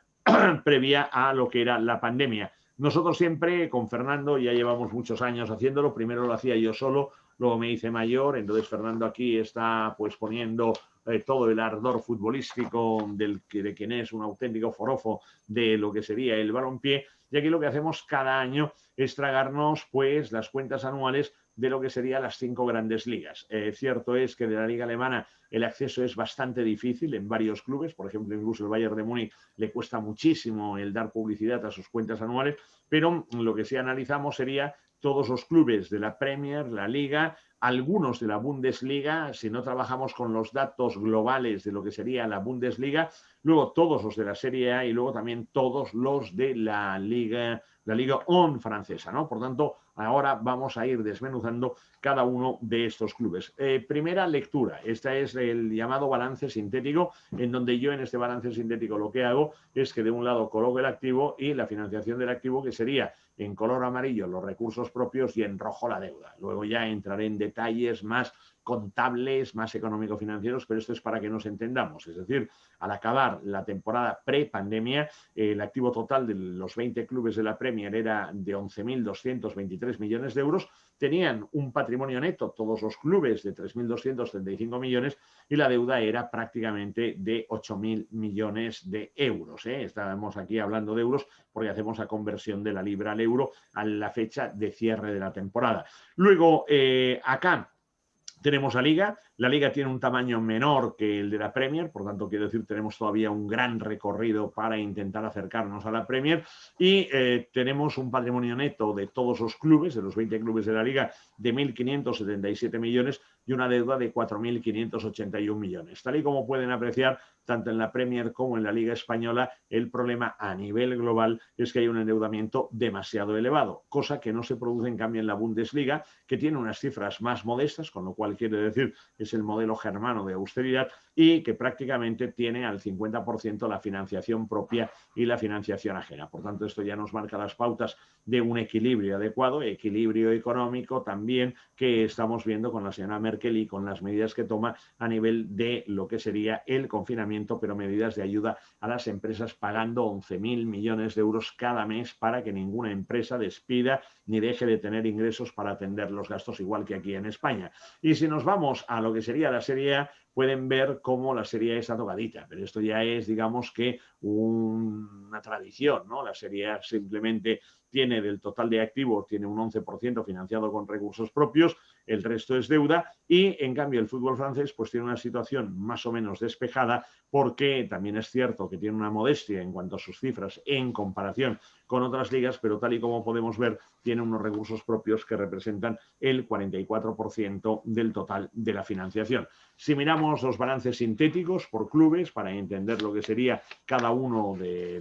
previa a lo que era la pandemia. Nosotros siempre, con Fernando, ya llevamos muchos años haciéndolo, primero lo hacía yo solo, luego me hice mayor, entonces Fernando aquí está pues poniendo todo el ardor futbolístico de quien es un auténtico forofo de lo que sería el balompié, y aquí lo que hacemos cada año es tragarnos pues las cuentas anuales de lo que serían las 5 grandes ligas. Cierto es que de la liga alemana el acceso es bastante difícil en varios clubes, por ejemplo, incluso el Bayern de Múnich le cuesta muchísimo el dar publicidad a sus cuentas anuales, pero lo que sí analizamos sería todos los clubes de la Premier, la Liga, algunos de la Bundesliga, si no trabajamos con los datos globales de lo que sería la Bundesliga, luego todos los de la Serie A y luego también todos los de la Liga 1 francesa, ¿no? Por tanto, ahora vamos a ir desmenuzando cada uno de estos clubes. Primera lectura, esta es el llamado balance sintético, en donde yo en este balance sintético lo que hago es que de un lado coloco el activo y la financiación del activo, que sería en color amarillo los recursos propios y en rojo la deuda. Luego ya entraré en detalles más contables, más económico-financieros, pero esto es para que nos entendamos. Es decir, al acabar la temporada pre-pandemia, el activo total de los 20 clubes de la Premier era de 11.223 millones de euros. Tenían un patrimonio neto, todos los clubes, de 3.235 millones y la deuda era prácticamente de 8.000 millones de euros. Estábamos aquí hablando de euros porque hacemos la conversión de la libra al euro a la fecha de cierre de la temporada. Luego, acá tenemos la Liga tiene un tamaño menor que el de la Premier, por tanto quiero decir tenemos todavía un gran recorrido para intentar acercarnos a la Premier y tenemos un patrimonio neto de todos los clubes, de los 20 clubes de la Liga, de 1.577 millones y una deuda de 4.581 millones. Tal y como pueden apreciar, tanto en la Premier como en la Liga Española, el problema a nivel global es que hay un endeudamiento demasiado elevado, cosa que no se produce en cambio en la Bundesliga, que tiene unas cifras más modestas, con lo cual quiere decir es el modelo germano de austeridad y que prácticamente tiene al 50% la financiación propia y la financiación ajena. Por tanto, esto ya nos marca las pautas de un equilibrio adecuado, equilibrio económico también que estamos viendo con la señora Merkel y con las medidas que toma a nivel de lo que sería el confinamiento, pero medidas de ayuda a las empresas pagando 11.000 millones de euros cada mes para que ninguna empresa despida ni deje de tener ingresos para atender los gastos, igual que aquí en España. Y si nos vamos a lo que sería la Serie A, pueden ver cómo la Serie A está tocadita, pero esto ya es, digamos que, una tradición, ¿no? La Serie A simplemente tiene del total de activos, tiene un 11% financiado con recursos propios, el resto es deuda y en cambio el fútbol francés pues tiene una situación más o menos despejada porque también es cierto que tiene una modestia en cuanto a sus cifras en comparación con otras ligas, pero tal y como podemos ver tiene unos recursos propios que representan el 44% del total de la financiación. Si miramos los balances sintéticos por clubes para entender lo que sería cada uno de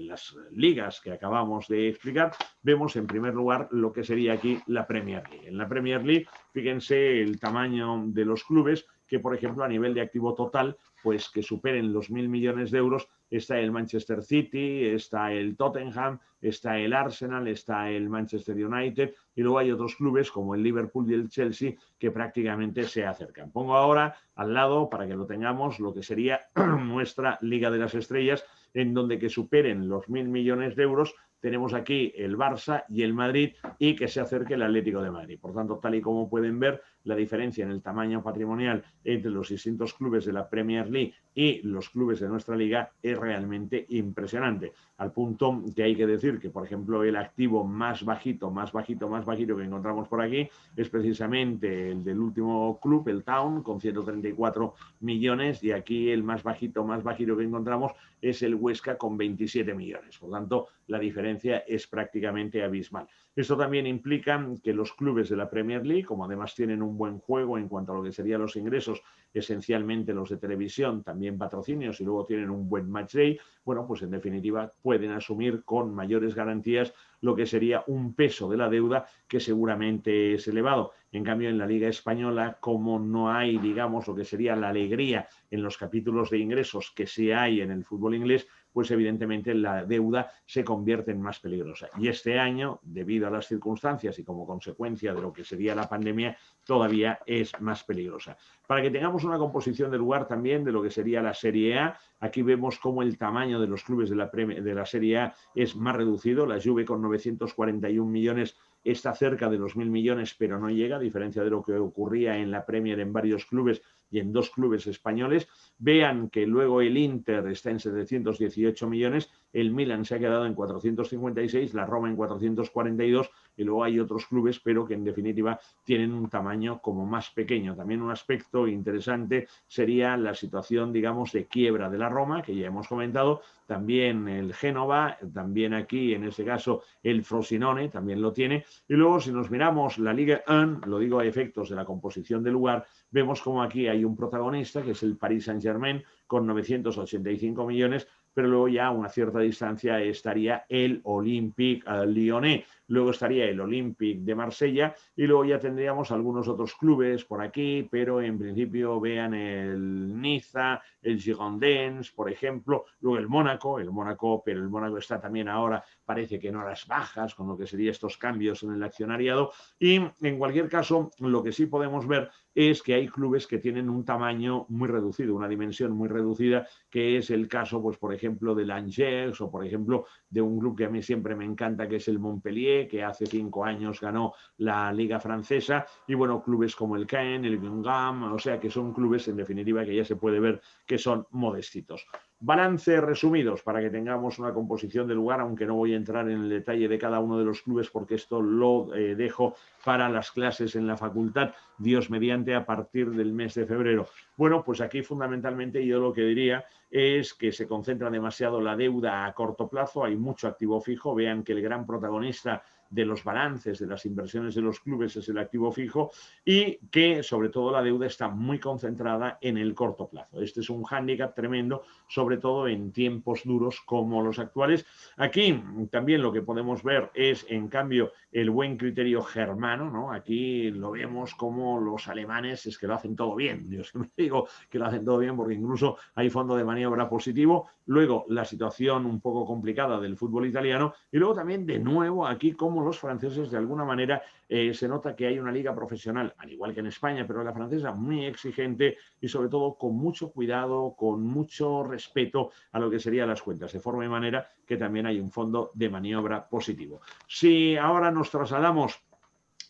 las ligas que acabamos de explicar, vemos en primer lugar lo que sería aquí la Premier League. En la Premier League, fíjense el tamaño de los clubes que, por ejemplo, a nivel de activo total, pues que superen los 1.000 millones de euros, está el Manchester City, está el Tottenham, está el Arsenal, está el Manchester United y luego hay otros clubes como el Liverpool y el Chelsea que prácticamente se acercan. Pongo ahora al lado, para que lo tengamos, lo que sería nuestra Liga de las Estrellas, en donde que superen los 1.000 millones de euros tenemos aquí el Barça y el Madrid y que se acerque el Atlético de Madrid. Por tanto, tal y como pueden ver, la diferencia en el tamaño patrimonial entre los distintos clubes de la Premier League y los clubes de nuestra liga es realmente impresionante. Al punto que hay que decir que, por ejemplo, el activo más bajito que encontramos por aquí es precisamente el del último club, el Town, con 134 millones y aquí el más bajito que encontramos es el Huesca con 27 millones. Por tanto, la diferencia es prácticamente abismal. Esto también implica que los clubes de la Premier League, como además tienen un buen juego en cuanto a lo que serían los ingresos, esencialmente los de televisión, también patrocinios y luego tienen un buen match day, bueno, pues en definitiva pueden asumir con mayores garantías lo que sería un peso de la deuda que seguramente es elevado. En cambio, en la Liga Española, como no hay, digamos, lo que sería la alegría en los capítulos de ingresos que sí hay en el fútbol inglés, pues evidentemente la deuda se convierte en más peligrosa. Y este año, debido a las circunstancias y como consecuencia de lo que sería la pandemia, todavía es más peligrosa. Para que tengamos una composición de lugar también de lo que sería la Serie A, aquí vemos cómo el tamaño de los clubes de la Serie A es más reducido. La Juve con 941 millones está cerca de los 1.000 millones, pero no llega, a diferencia de lo que ocurría en la Premier en varios clubes y en dos clubes españoles. Vean que luego el Inter está en 718 millones, el Milan se ha quedado en 456, la Roma en 442 y luego hay otros clubes, pero que en definitiva tienen un tamaño como más pequeño. También un aspecto interesante sería la situación, digamos, de quiebra de la Roma, que ya hemos comentado, también el Génova, también aquí en este caso el Frosinone también lo tiene. Y luego si nos miramos la Liga 1, lo digo a efectos de la composición del lugar, vemos como aquí hay un protagonista que es el Paris Saint-Germain con 985 millones, pero luego ya a una cierta distancia estaría el Olympique Lyonnais, luego estaría el Olympique de Marsella y luego ya tendríamos algunos otros clubes por aquí, pero en principio vean el Niza, el Girondins, por ejemplo, luego el Mónaco, pero el Mónaco está también ahora, parece que en horas bajas, con lo que serían estos cambios en el accionariado, y en cualquier caso, lo que sí podemos ver es que hay clubes que tienen un tamaño muy reducido, una dimensión muy reducida, que es el caso, pues por ejemplo, del Angers o por ejemplo de un club que a mí siempre me encanta, que es el Montpellier, que hace 5 años ganó la Liga Francesa, y bueno, clubes como el Caen, el Guingamp, o sea que son clubes en definitiva que ya se puede ver que son modestitos. Balance resumidos para que tengamos una composición del lugar, aunque no voy a entrar en el detalle de cada uno de los clubes porque esto lo dejo para las clases en la facultad, Dios mediante, a partir del mes de febrero. Bueno, pues aquí fundamentalmente yo lo que diría es que se concentra demasiado la deuda a corto plazo, hay mucho activo fijo, vean que el gran protagonista de los balances, de las inversiones de los clubes es el activo fijo y que sobre todo la deuda está muy concentrada en el corto plazo. Este es un hándicap tremendo, sobre todo en tiempos duros como los actuales. Aquí también lo que podemos ver es, en cambio, el buen criterio germano, ¿no? Aquí lo vemos como los alemanes es que lo hacen todo bien. Yo siempre digo que lo hacen todo bien porque incluso hay fondo de maniobra positivo. Luego, la situación un poco complicada del fútbol italiano y luego también, de nuevo, aquí como los franceses, de alguna manera, se nota que hay una liga profesional, al igual que en España, pero la francesa muy exigente y sobre todo con mucho cuidado, con mucho respeto a lo que serían las cuentas, de forma y manera que también hay un fondo de maniobra positivo. Si ahora nos trasladamos,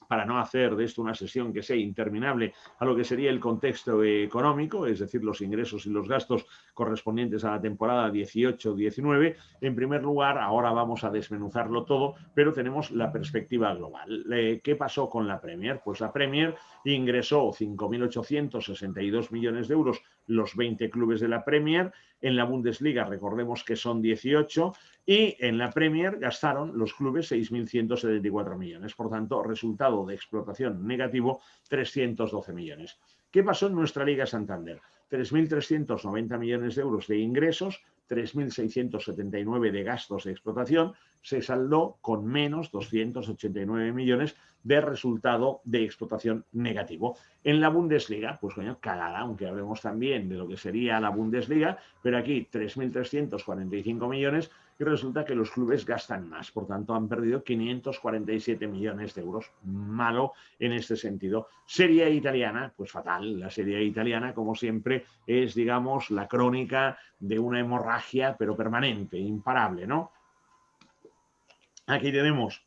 para no hacer de esto una sesión que sea interminable, a lo que sería el contexto económico, es decir, los ingresos y los gastos correspondientes a la temporada 18-19. En primer lugar, ahora vamos a desmenuzarlo todo, pero tenemos la perspectiva global. ¿Qué pasó con la Premier? Pues la Premier ingresó 5.862 millones de euros, los 20 clubes de la Premier. En la Bundesliga, recordemos que son 18, y en la Premier gastaron los clubes 6.174 millones. Por tanto, resultado de explotación negativo, 312 millones. ¿Qué pasó en nuestra Liga Santander? 3.390 millones de euros de ingresos, 3.679 de gastos de explotación, se saldó con menos 289 millones de resultado de explotación negativo. En la Bundesliga, pues coño, cagada, aunque hablemos también de lo que sería la Bundesliga, pero aquí 3.345 millones y resulta que los clubes gastan más, por tanto han perdido 547 millones de euros. Malo en este sentido. Serie A italiana, pues fatal. La Serie A italiana, como siempre, es, digamos, la crónica de una hemorragia, pero permanente, imparable, ¿no? Aquí tenemos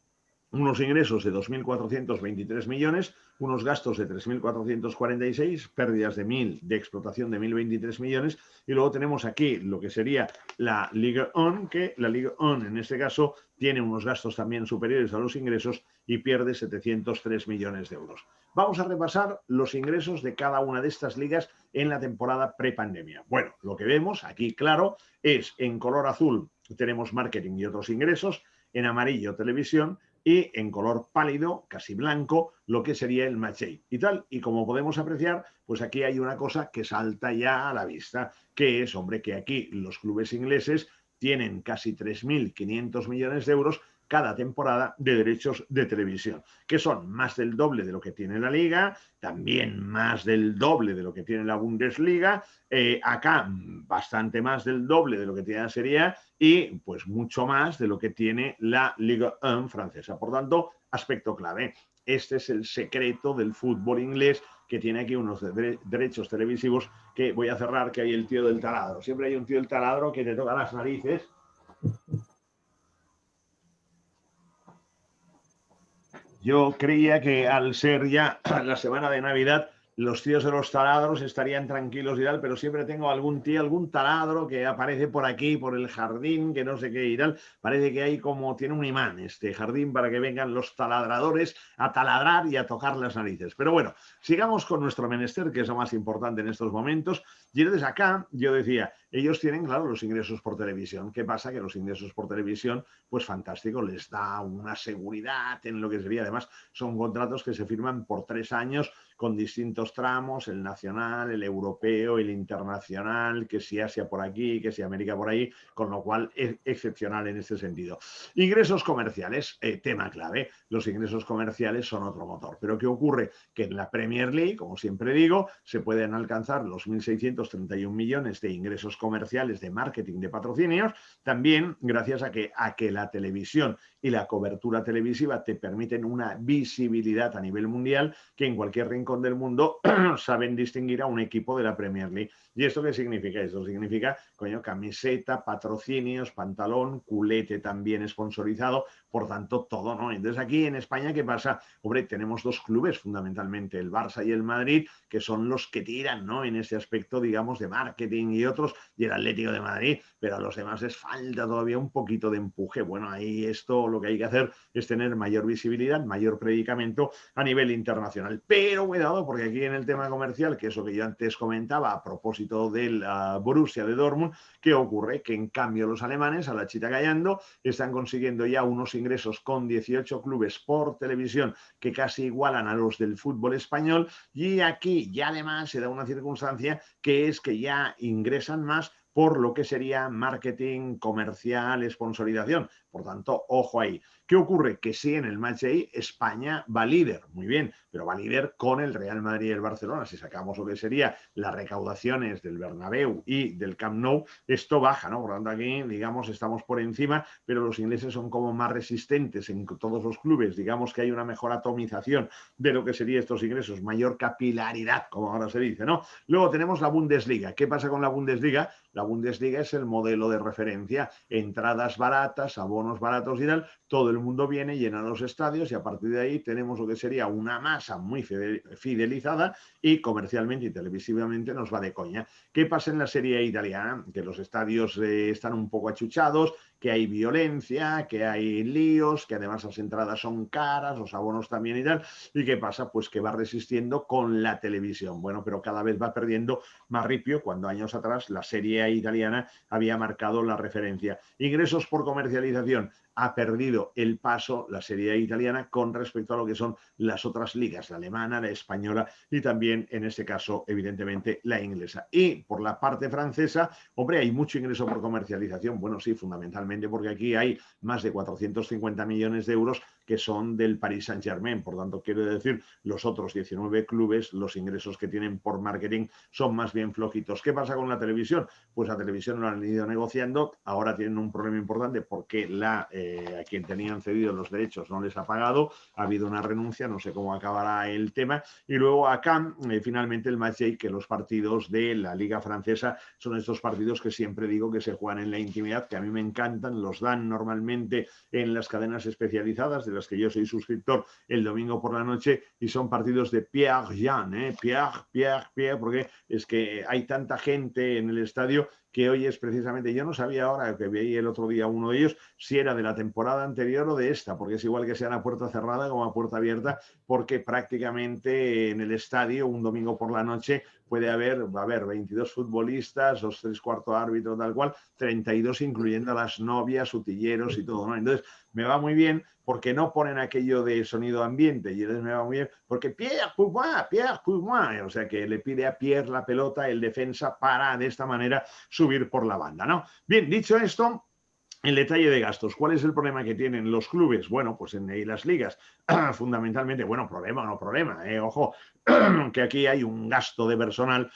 unos ingresos de 2.423 millones, unos gastos de 3.446, pérdidas de 1.000, de explotación de 1.023 millones, y luego tenemos aquí lo que sería la Ligue 1, que la Ligue 1 en este caso tiene unos gastos también superiores a los ingresos y pierde 703 millones de euros. Vamos a repasar los ingresos de cada una de estas ligas en la temporada prepandemia. Bueno, lo que vemos aquí, claro, es en color azul tenemos marketing y otros ingresos, en amarillo televisión, y en color pálido, casi blanco, lo que sería el match day y tal. Y como podemos apreciar, pues aquí hay una cosa que salta ya a la vista, que es, hombre, que aquí los clubes ingleses tienen casi 3.500 millones de euros cada temporada de derechos de televisión, que son más del doble de lo que tiene la Liga, también más del doble de lo que tiene la Bundesliga, acá bastante más del doble de lo que tiene la Serie A y pues mucho más de lo que tiene la Ligue 1 francesa. Por tanto, aspecto clave. Este es el secreto del fútbol inglés, que tiene aquí unos derechos televisivos que voy a cerrar, que hay el tío del taladro. Siempre hay un tío del taladro que te toca las narices. Yo creía que al ser ya la semana de Navidad, los tíos de los taladros estarían tranquilos y tal, pero siempre tengo algún tío, algún taladro que aparece por aquí, por el jardín, que no sé qué y tal. Parece que hay como, tiene un imán este jardín para que vengan los taladradores a taladrar y a tocar las narices. Pero bueno, sigamos con nuestro menester, que es lo más importante en estos momentos. Y entonces acá yo decía, ellos tienen, claro, los ingresos por televisión. ¿Qué pasa? Que los ingresos por televisión, pues fantástico, les da una seguridad en lo que sería. Además, son contratos que se firman por 3 años con distintos tramos, el nacional, el europeo, el internacional, que si Asia por aquí, que si América por ahí, con lo cual es excepcional en este sentido. Ingresos comerciales, tema clave. Los ingresos comerciales son otro motor. Pero ¿qué ocurre? Que en la Premier League, como siempre digo, se pueden alcanzar los 1.631 millones de ingresos comerciales de marketing de patrocinios, también gracias a que la televisión y la cobertura televisiva te permiten una visibilidad a nivel mundial que en cualquier rincón del mundo saben distinguir a un equipo de la Premier League. ¿Y esto qué significa? Esto significa, coño, camiseta, patrocinios, pantalón, culete también sponsorizado, por tanto, todo, ¿no? Entonces aquí en España, ¿qué pasa? Hombre, tenemos 2 clubes fundamentalmente, el Barça y el Madrid, que son los que tiran, ¿no? En ese aspecto, digamos, de marketing y otros, y el Atlético de Madrid, pero a los demás les falta todavía un poquito de empuje. Bueno, ahí esto lo que hay que hacer es tener mayor visibilidad, mayor predicamento a nivel internacional. Pero cuidado, porque aquí en el tema comercial, que es lo que yo antes comentaba a propósito del Borussia de Dortmund, ¿qué ocurre? Que en cambio los alemanes, a la chita callando, están consiguiendo ya unos ingresos con 18 clubes por televisión que casi igualan a los del fútbol español, y aquí ya además se da una circunstancia que es que ya ingresan más por lo que sería marketing, comercial, sponsorización. Por tanto, ojo ahí. ¿Qué ocurre? Que sí, en el match day España va líder, muy bien, pero va líder con el Real Madrid y el Barcelona. Si sacamos lo que sería las recaudaciones del Bernabéu y del Camp Nou, esto baja, ¿no? Por tanto, aquí, digamos, estamos por encima, pero los ingleses son como más resistentes en todos los clubes. Digamos que hay una mejor atomización de lo que serían estos ingresos, mayor capilaridad, como ahora se dice, ¿no? Luego tenemos la Bundesliga. ¿Qué pasa con la Bundesliga? La Bundesliga es el modelo de referencia. Entradas baratas, abonos baratos y tal. Todo el mundo viene, llena los estadios y a partir de ahí tenemos lo que sería una masa muy fidelizada y comercialmente y televisivamente nos va de coña. ¿Qué pasa en la Serie italiana? Que los estadios están un poco achuchados, que hay violencia, que hay líos, que además las entradas son caras, los abonos también y tal. ¿Y qué pasa? Pues que va resistiendo con la televisión. Bueno, pero cada vez va perdiendo más ripio cuando años atrás la Serie italiana había marcado la referencia. Ingresos por comercialización. Ha perdido el paso la Serie A italiana con respecto a lo que son las otras ligas, la alemana, la española y también, en este caso, evidentemente, la inglesa. Y por la parte francesa, hombre, hay mucho ingreso por comercialización. Bueno, sí, fundamentalmente porque aquí hay más de 450 millones de euros que son del Paris Saint-Germain. Por tanto, quiero decir, los otros 19 clubes, los ingresos que tienen por marketing son más bien flojitos. ¿Qué pasa con la televisión? Pues la televisión lo han ido negociando. Ahora tienen un problema importante porque a quien tenían cedido los derechos no les ha pagado. Ha habido una renuncia, no sé cómo acabará el tema. Y luego acá, finalmente, el match day, que los partidos de la Liga Francesa son estos partidos que siempre digo que se juegan en la intimidad, que a mí me encantan. Los dan normalmente en las cadenas especializadas, de las que yo soy suscriptor, el domingo por la noche, y son partidos de Pierre-Jean, Pierre, porque es que hay tanta gente en el estadio que hoy es precisamente, yo no sabía ahora que veía el otro día uno de ellos, si era de la temporada anterior o de esta, porque es igual que sea a puerta cerrada como a puerta abierta, porque prácticamente en el estadio un domingo por la noche puede haber, va a haber 22 futbolistas, los 3/4 árbitros, tal cual, 32 incluyendo a las novias, utilleros y todo, ¿no? Entonces, me va muy bien porque no ponen aquello de sonido ambiente y entonces me va muy bien porque Pierre, o sea que le pide a Pierre la pelota, el defensa, para de esta manera subir por la banda, ¿no? Bien, dicho esto, el detalle de gastos. ¿Cuál es el problema que tienen los clubes? Bueno, pues en las ligas, fundamentalmente, bueno, problema o no problema, ojo, que aquí hay un gasto de personal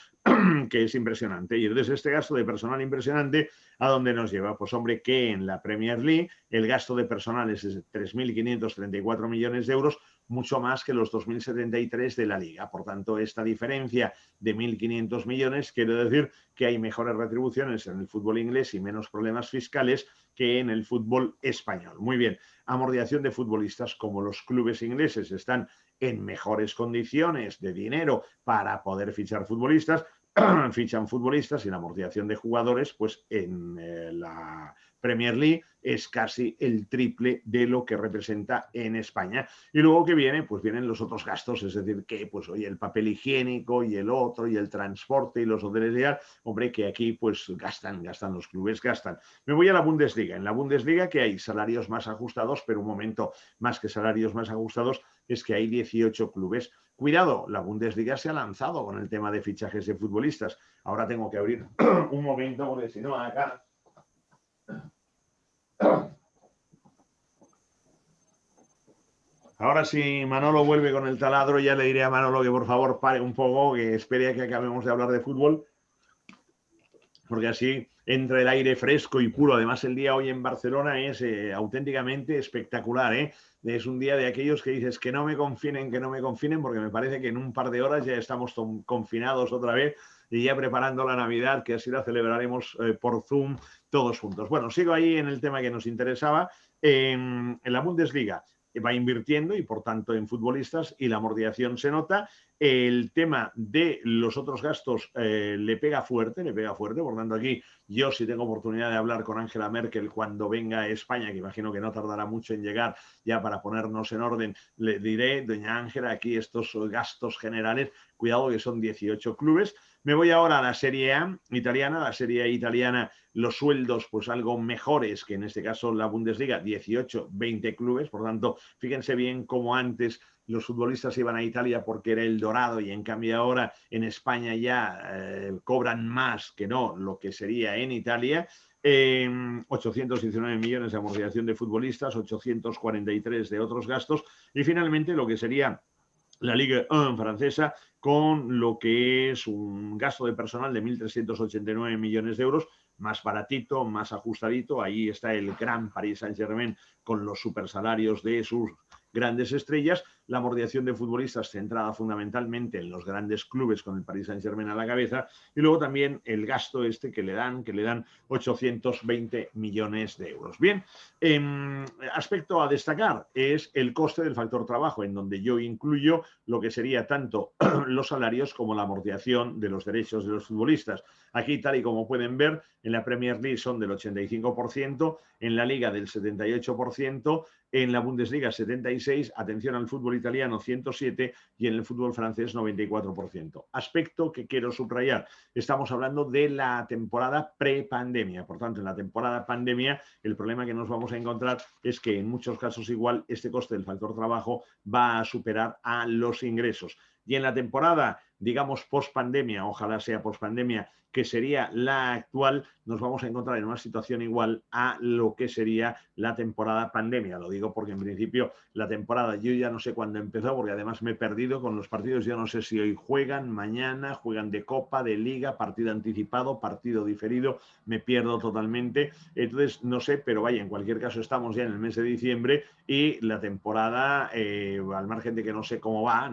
que es impresionante. Y entonces este gasto de personal impresionante, ¿a dónde nos lleva? Pues hombre, que en la Premier League el gasto de personal es de 3.534 millones de euros, mucho más que los 2.073 de la Liga. Por tanto, esta diferencia de 1.500 millones quiere decir que hay mejores retribuciones en el fútbol inglés y menos problemas fiscales que en el fútbol español. Muy bien, amortización de futbolistas. Como los clubes ingleses están en mejores condiciones de dinero para poder fichar futbolistas, fichan futbolistas y la amortización de jugadores, pues en la Premier League, es casi el triple de lo que representa en España. Y luego que viene, pues vienen los otros gastos, es decir, que pues oye, el papel higiénico y el otro y el transporte y los hoteles de ar, hombre, que aquí pues gastan los clubes, gastan. Me voy a la Bundesliga. En la Bundesliga que hay salarios más ajustados, pero un momento, más que salarios más ajustados, es que hay 18 clubes. Cuidado, la Bundesliga se ha lanzado con el tema de fichajes de futbolistas. Ahora tengo que abrir un momento porque si no acá... Ahora si Manolo vuelve con el taladro, ya le diré a Manolo que por favor pare un poco, que espere a que acabemos de hablar de fútbol, porque así entra el aire fresco y puro. Además el día hoy en Barcelona es auténticamente espectacular, ¿eh? Es un día de aquellos que dices que no me confinen, porque me parece que en un par de horas ya estamos confinados otra vez y ya preparando la Navidad, que así la celebraremos por Zoom todos juntos. Bueno, sigo ahí en el tema que nos interesaba. En la Bundesliga va invirtiendo y por tanto en futbolistas y la amortización se nota. El tema de los otros gastos le pega fuerte, por tanto aquí yo si tengo oportunidad de hablar con Angela Merkel cuando venga a España, que imagino que no tardará mucho en llegar ya para ponernos en orden, le diré, doña Ángela, aquí estos gastos generales, cuidado que son 18 clubes. Me voy ahora a la Serie A italiana. La Serie A italiana, los sueldos pues algo mejores que en este caso la Bundesliga, 18, 20 clubes. Por tanto, fíjense bien cómo antes los futbolistas iban a Italia porque era el dorado y en cambio ahora en España ya cobran más que no lo que sería en Italia. 819 millones de amortización de futbolistas, 843 de otros gastos y finalmente lo que sería la Ligue 1 francesa con lo que es un gasto de personal de 1.389 millones de euros, más baratito, más ajustadito. Ahí está el gran Paris Saint-Germain con los supersalarios de sus grandes estrellas, la amortización de futbolistas centrada fundamentalmente en los grandes clubes con el Paris Saint-Germain a la cabeza y luego también el gasto este que le dan 820 millones de euros. Bien, aspecto a destacar es el coste del factor trabajo, en donde yo incluyo lo que sería tanto los salarios como la amortización de los derechos de los futbolistas. Aquí, tal y como pueden ver, en la Premier League son del 85%, en la Liga del 78%, en la Bundesliga 76%, atención al fútbol italiano 107% y en el fútbol francés 94%. Aspecto que quiero subrayar, estamos hablando de la temporada pre-pandemia, por tanto en la temporada pandemia el problema que nos vamos a encontrar es que en muchos casos igual este coste del factor trabajo va a superar a los ingresos. Y en la temporada, digamos, post-pandemia, ojalá sea post-pandemia, que sería la actual, nos vamos a encontrar en una situación igual a lo que sería la temporada pandemia. Lo digo porque en principio la temporada yo ya no sé cuándo empezó, porque además me he perdido con los partidos, yo no sé si hoy juegan, mañana, juegan de Copa, de Liga, partido anticipado, partido diferido, me pierdo totalmente. Entonces, no sé, pero vaya, en cualquier caso estamos ya en el mes de diciembre y la temporada, al margen de que no sé cómo va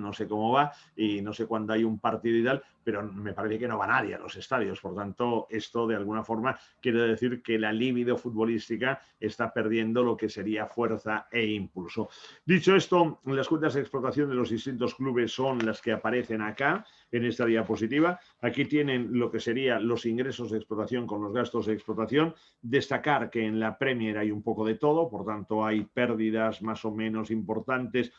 y no sé cuándo hay un partido y tal, pero me parece que no va nadie a los estadios. Por tanto, esto de alguna forma quiere decir que la libido futbolística está perdiendo lo que sería fuerza e impulso. Dicho esto, las cuentas de explotación de los distintos clubes son las que aparecen acá en esta diapositiva. Aquí tienen lo que serían los ingresos de explotación con los gastos de explotación. Destacar que en la Premier hay un poco de todo, por tanto hay pérdidas más o menos importantes,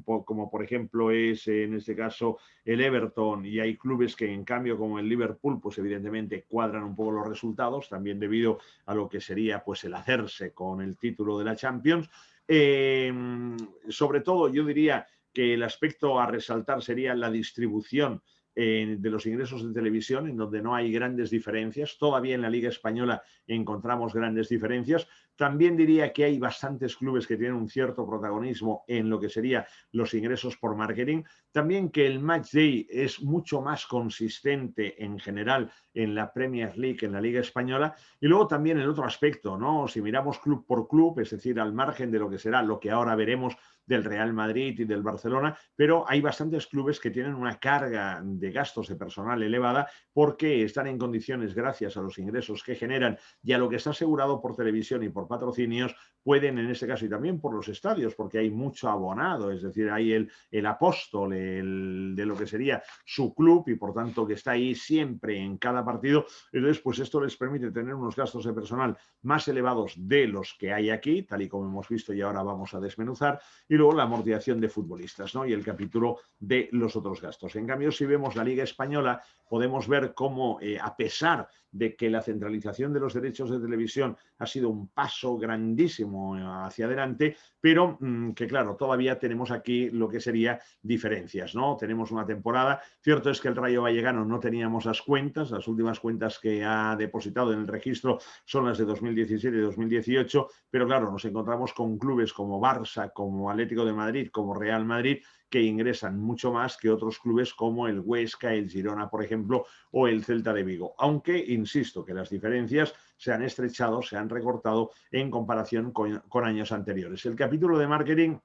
como por ejemplo es en este caso el Everton, y hay clubes que en cambio como el Liverpool pues evidentemente cuadran un poco los resultados, también debido a lo que sería pues el hacerse con el título de la Champions. Sobre todo yo diría que el aspecto a resaltar sería la distribución de los ingresos de televisión, en donde no hay grandes diferencias. Todavía en la Liga Española encontramos grandes diferencias. También diría que hay bastantes clubes que tienen un cierto protagonismo en lo que sería los ingresos por marketing. También que el match day es mucho más consistente en general en la Premier League, en la Liga Española. Y luego también el otro aspecto, ¿no? Si miramos club por club, es decir, al margen de lo que será lo que ahora veremos del Real Madrid y del Barcelona, pero hay bastantes clubes que tienen una carga de gastos de personal elevada porque están en condiciones, gracias a los ingresos que generan y a lo que está asegurado por televisión y por patrocinios, pueden, en este caso, y también por los estadios, porque hay mucho abonado, es decir, hay el apóstol de lo que sería su club y por tanto que está ahí siempre en cada partido. Entonces, pues esto les permite tener unos gastos de personal más elevados de los que hay aquí, tal y como hemos visto y ahora vamos a desmenuzar, y luego la amortización de futbolistas, ¿no? Y el capítulo de los otros gastos. En cambio, si vemos la Liga Española, podemos ver cómo, a pesar de que la centralización de los derechos de televisión ha sido un paso grandísimo hacia adelante, pero que claro, todavía tenemos aquí lo que sería diferencias, ¿no? Tenemos una temporada, cierto es que el Rayo Vallecano no teníamos las cuentas, las últimas cuentas que ha depositado en el registro son las de 2017 y 2018, pero claro, nos encontramos con clubes como Barça, como Atlético de Madrid, como Real Madrid, que ingresan mucho más que otros clubes como el Huesca, el Girona, por ejemplo, o el Celta de Vigo. Aunque, insisto, que las diferencias se han estrechado, se han recortado en comparación con años anteriores. El capítulo de marketing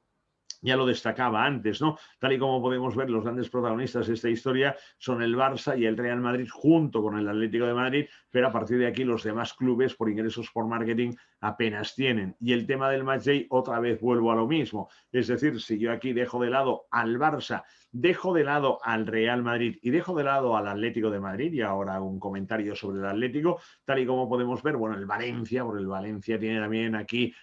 ya lo destacaba antes, ¿no? Tal y como podemos ver, los grandes protagonistas de esta historia son el Barça y el Real Madrid junto con el Atlético de Madrid, pero a partir de aquí los demás clubes por ingresos por marketing apenas tienen. Y el tema del matchday, otra vez vuelvo a lo mismo. Es decir, si yo aquí dejo de lado al Barça, dejo de lado al Real Madrid y dejo de lado al Atlético de Madrid, y ahora un comentario sobre el Atlético, tal y como podemos ver, bueno, el Valencia, porque el Valencia tiene también aquí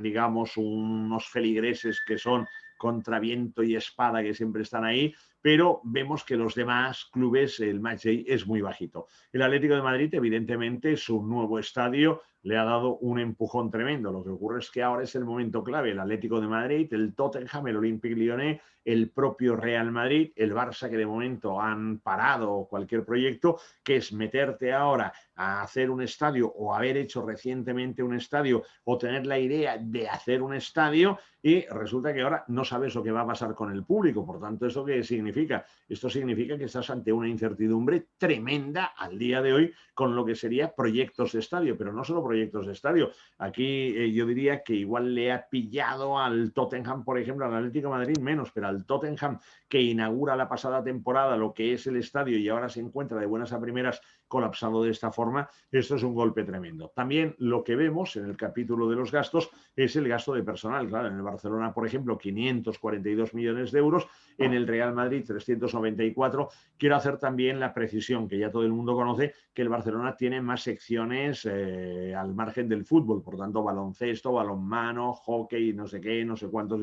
digamos, unos feligreses que son contra viento y espada que siempre están ahí, pero vemos que los demás clubes, el matchday es muy bajito. El Atlético de Madrid, evidentemente, su nuevo estadio le ha dado un empujón tremendo. Lo que ocurre es que ahora es el momento clave. El Atlético de Madrid, el Tottenham, el Olympique Lyonnais, el propio Real Madrid, el Barça, que de momento han parado cualquier proyecto, que es meterte ahora a hacer un estadio o haber hecho recientemente un estadio o tener la idea de hacer un estadio y resulta que ahora no sabes lo que va a pasar con el público. Por tanto, ¿esto qué significa? Esto significa que estás ante una incertidumbre tremenda al día de hoy con lo que sería proyectos de estadio, pero no solo proyectos de estadio. Aquí yo diría que igual le ha pillado al Tottenham, por ejemplo, al Atlético de Madrid menos, pero al Tottenham que inaugura la pasada temporada lo que es el estadio y ahora se encuentra de buenas a primeras colapsado de esta forma, esto es un golpe tremendo. También lo que vemos en el capítulo de los gastos es el gasto de personal. Claro, en el Barcelona, por ejemplo, 542 millones de euros, en el Real Madrid 394. Quiero hacer también la precisión, que ya todo el mundo conoce, que el Barcelona tiene más secciones al margen del fútbol, por tanto, baloncesto, balonmano, hockey, no sé qué, no sé cuántos,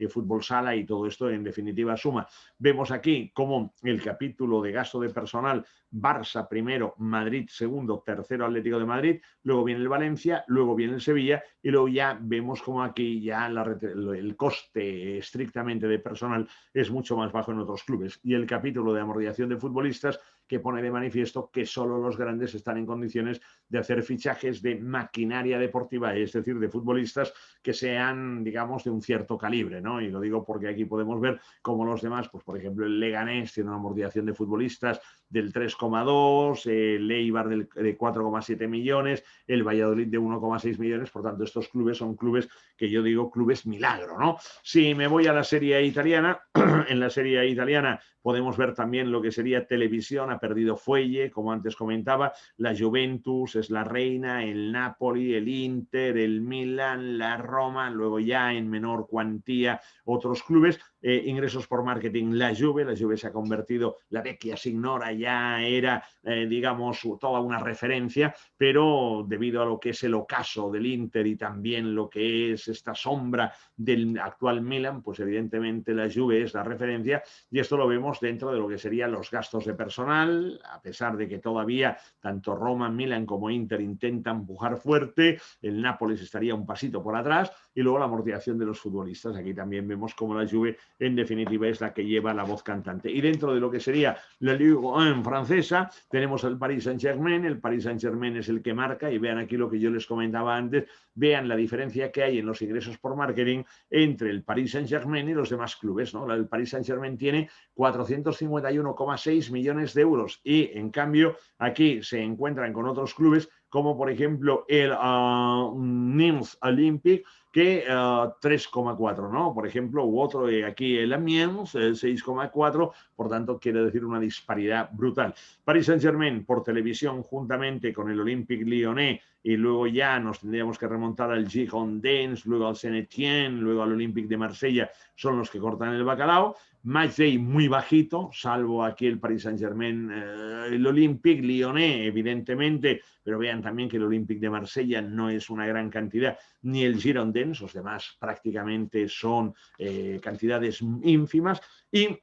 fútbol sala y todo esto en definitiva suma. Vemos aquí cómo el capítulo de gasto de personal, Barça primero, Madrid segundo, tercero Atlético de Madrid, luego viene el Valencia, luego viene el Sevilla y luego ya vemos como aquí ya el coste estrictamente de personal es mucho más bajo en otros clubes. Y el capítulo de amortización de futbolistas que pone de manifiesto que solo los grandes están en condiciones de hacer fichajes de maquinaria deportiva, es decir, de futbolistas que sean, digamos, de un cierto calibre, ¿no? Y lo digo porque aquí podemos ver cómo los demás, pues por ejemplo el Leganés tiene una amortización de futbolistas del 3,2, el Eibar de 4,7 millones, el Valladolid de 1,6 millones, por tanto estos clubes son clubes que yo digo clubes milagro, ¿no? Si me voy a la Serie A italiana, en la Serie A italiana podemos ver también lo que sería televisión, ha perdido fuelle, como antes comentaba, la Juventus es la reina, el Napoli, el Inter, el Milan, la Roma, luego ya en menor cuantía otros clubes, ingresos por marketing, la Juve se ha convertido, la vecchia signora ya era, digamos, toda una referencia, pero debido a lo que es el ocaso del Inter y también lo que es esta sombra del actual Milan, pues evidentemente la Juve es la referencia y esto lo vemos dentro de lo que serían los gastos de personal, a pesar de que todavía tanto Roma, Milan como Inter intentan empujar fuerte, el Nápoles estaría un pasito por atrás y luego la amortización de los futbolistas. Aquí también vemos cómo la Juve en definitiva es la que lleva la voz cantante. Y dentro de lo que sería la Ligue 1 francesa tenemos al Paris Saint-Germain, el Paris Saint-Germain es el que marca y vean aquí lo que yo les comentaba antes, vean la diferencia que hay en los ingresos por marketing entre el Paris Saint-Germain y los demás clubes, ¿no? El Paris Saint-Germain tiene 451,6 millones de euros y en cambio aquí se encuentran con otros clubes como por ejemplo el Nîmes Olympique, que 3,4, ¿no? Por ejemplo, u otro aquí el Amiens, 6,4, por tanto quiere decir una disparidad brutal. Paris Saint-Germain por televisión juntamente con el Olympique Lyonnais, y luego ya nos tendríamos que remontar al Girondins, luego al Saint-Étienne, luego al Olympique de Marsella, son los que cortan el bacalao. Match day muy bajito, salvo aquí el Paris Saint-Germain, el Olympique Lyonnais, evidentemente, pero vean también que el Olympique de Marsella no es una gran cantidad, ni el Girondins, los demás prácticamente son cantidades ínfimas. Y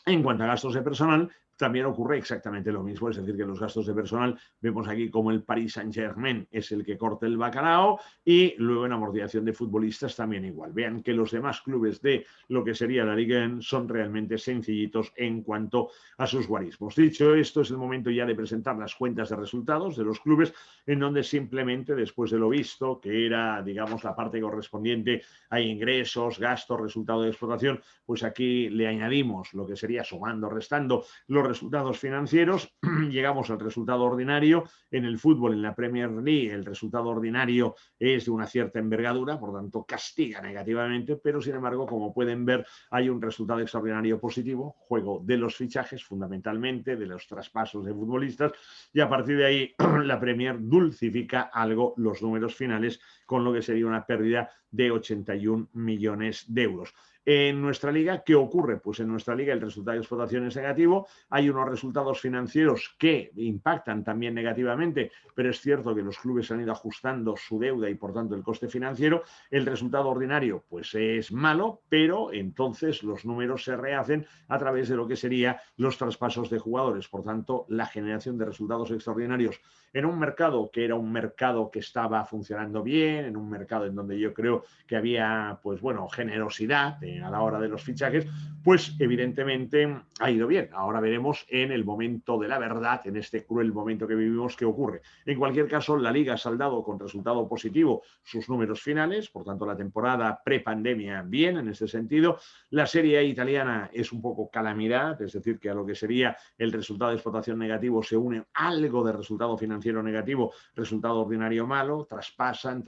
en cuanto a gastos de personal, también ocurre exactamente lo mismo, es decir, que los gastos de personal, vemos aquí como el Paris Saint-Germain es el que corta el bacalao, y luego en amortización de futbolistas también igual. Vean que los demás clubes de lo que sería la Liga 1 son realmente sencillitos en cuanto a sus guarismos. Dicho esto, es el momento ya de presentar las cuentas de resultados de los clubes, en donde simplemente después de lo visto, que era, digamos, la parte correspondiente a ingresos, gastos, resultado de explotación, pues aquí le añadimos lo que sería sumando, restando los resultados financieros, llegamos al resultado ordinario. En el fútbol, en la Premier League, el resultado ordinario es de una cierta envergadura, por tanto castiga negativamente, pero sin embargo, como pueden ver, hay un resultado extraordinario positivo, juego de los fichajes fundamentalmente, de los traspasos de futbolistas, y a partir de ahí la Premier dulcifica algo los números finales, con lo que sería una pérdida de 81 millones de euros. En nuestra liga, ¿qué ocurre? Pues en nuestra liga el resultado de explotación es negativo, hay unos resultados financieros que impactan también negativamente, pero es cierto que los clubes han ido ajustando su deuda y por tanto el coste financiero. El resultado ordinario pues es malo, pero entonces los números se rehacen a través de lo que serían los traspasos de jugadores, por tanto la generación de resultados extraordinarios en un mercado que era un mercado que estaba funcionando bien, en un mercado en donde yo creo que había, pues bueno, generosidad a la hora de los fichajes, pues evidentemente ha ido bien. Ahora veremos en el momento de la verdad, en este cruel momento que vivimos, qué ocurre. En cualquier caso, la Liga ha saldado con resultado positivo sus números finales, por tanto la temporada pre-pandemia bien en este sentido. La Serie A italiana es un poco calamidad, es decir, que a lo que sería el resultado de explotación negativo se une algo de resultado financiero negativo, resultado ordinario malo, traspasan,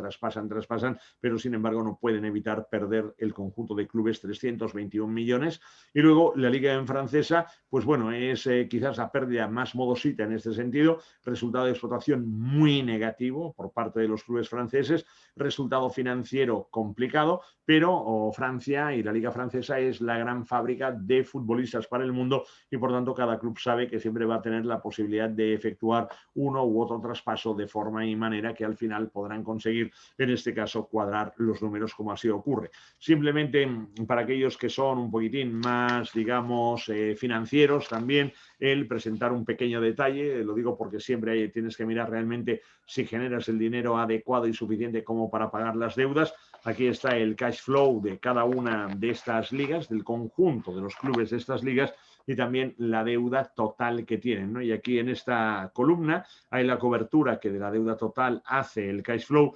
pero sin embargo no pueden evitar perder el conjunto de clubes 321 millones. Y luego la Liga en francesa, pues bueno, es quizás la pérdida más modosita en este sentido, resultado de explotación muy negativo por parte de los clubes franceses, resultado financiero complicado, pero Francia y la Liga francesa es la gran fábrica de futbolistas para el mundo, y por tanto cada club sabe que siempre va a tener la posibilidad de efectuar uno u otro traspaso de forma y manera que al final podrán conseguir, en este caso, cuadrar los números como así ocurre. Simplemente para aquellos que son un poquitín más, digamos, financieros también, el presentar un pequeño detalle, lo digo porque siempre tienes que mirar realmente si generas el dinero adecuado y suficiente como para pagar las deudas. Aquí está el cash flow de cada una de estas ligas, del conjunto de los clubes de estas ligas, y también la deuda total que tienen, ¿no? Y aquí en esta columna hay la cobertura que de la deuda total hace el cash flow,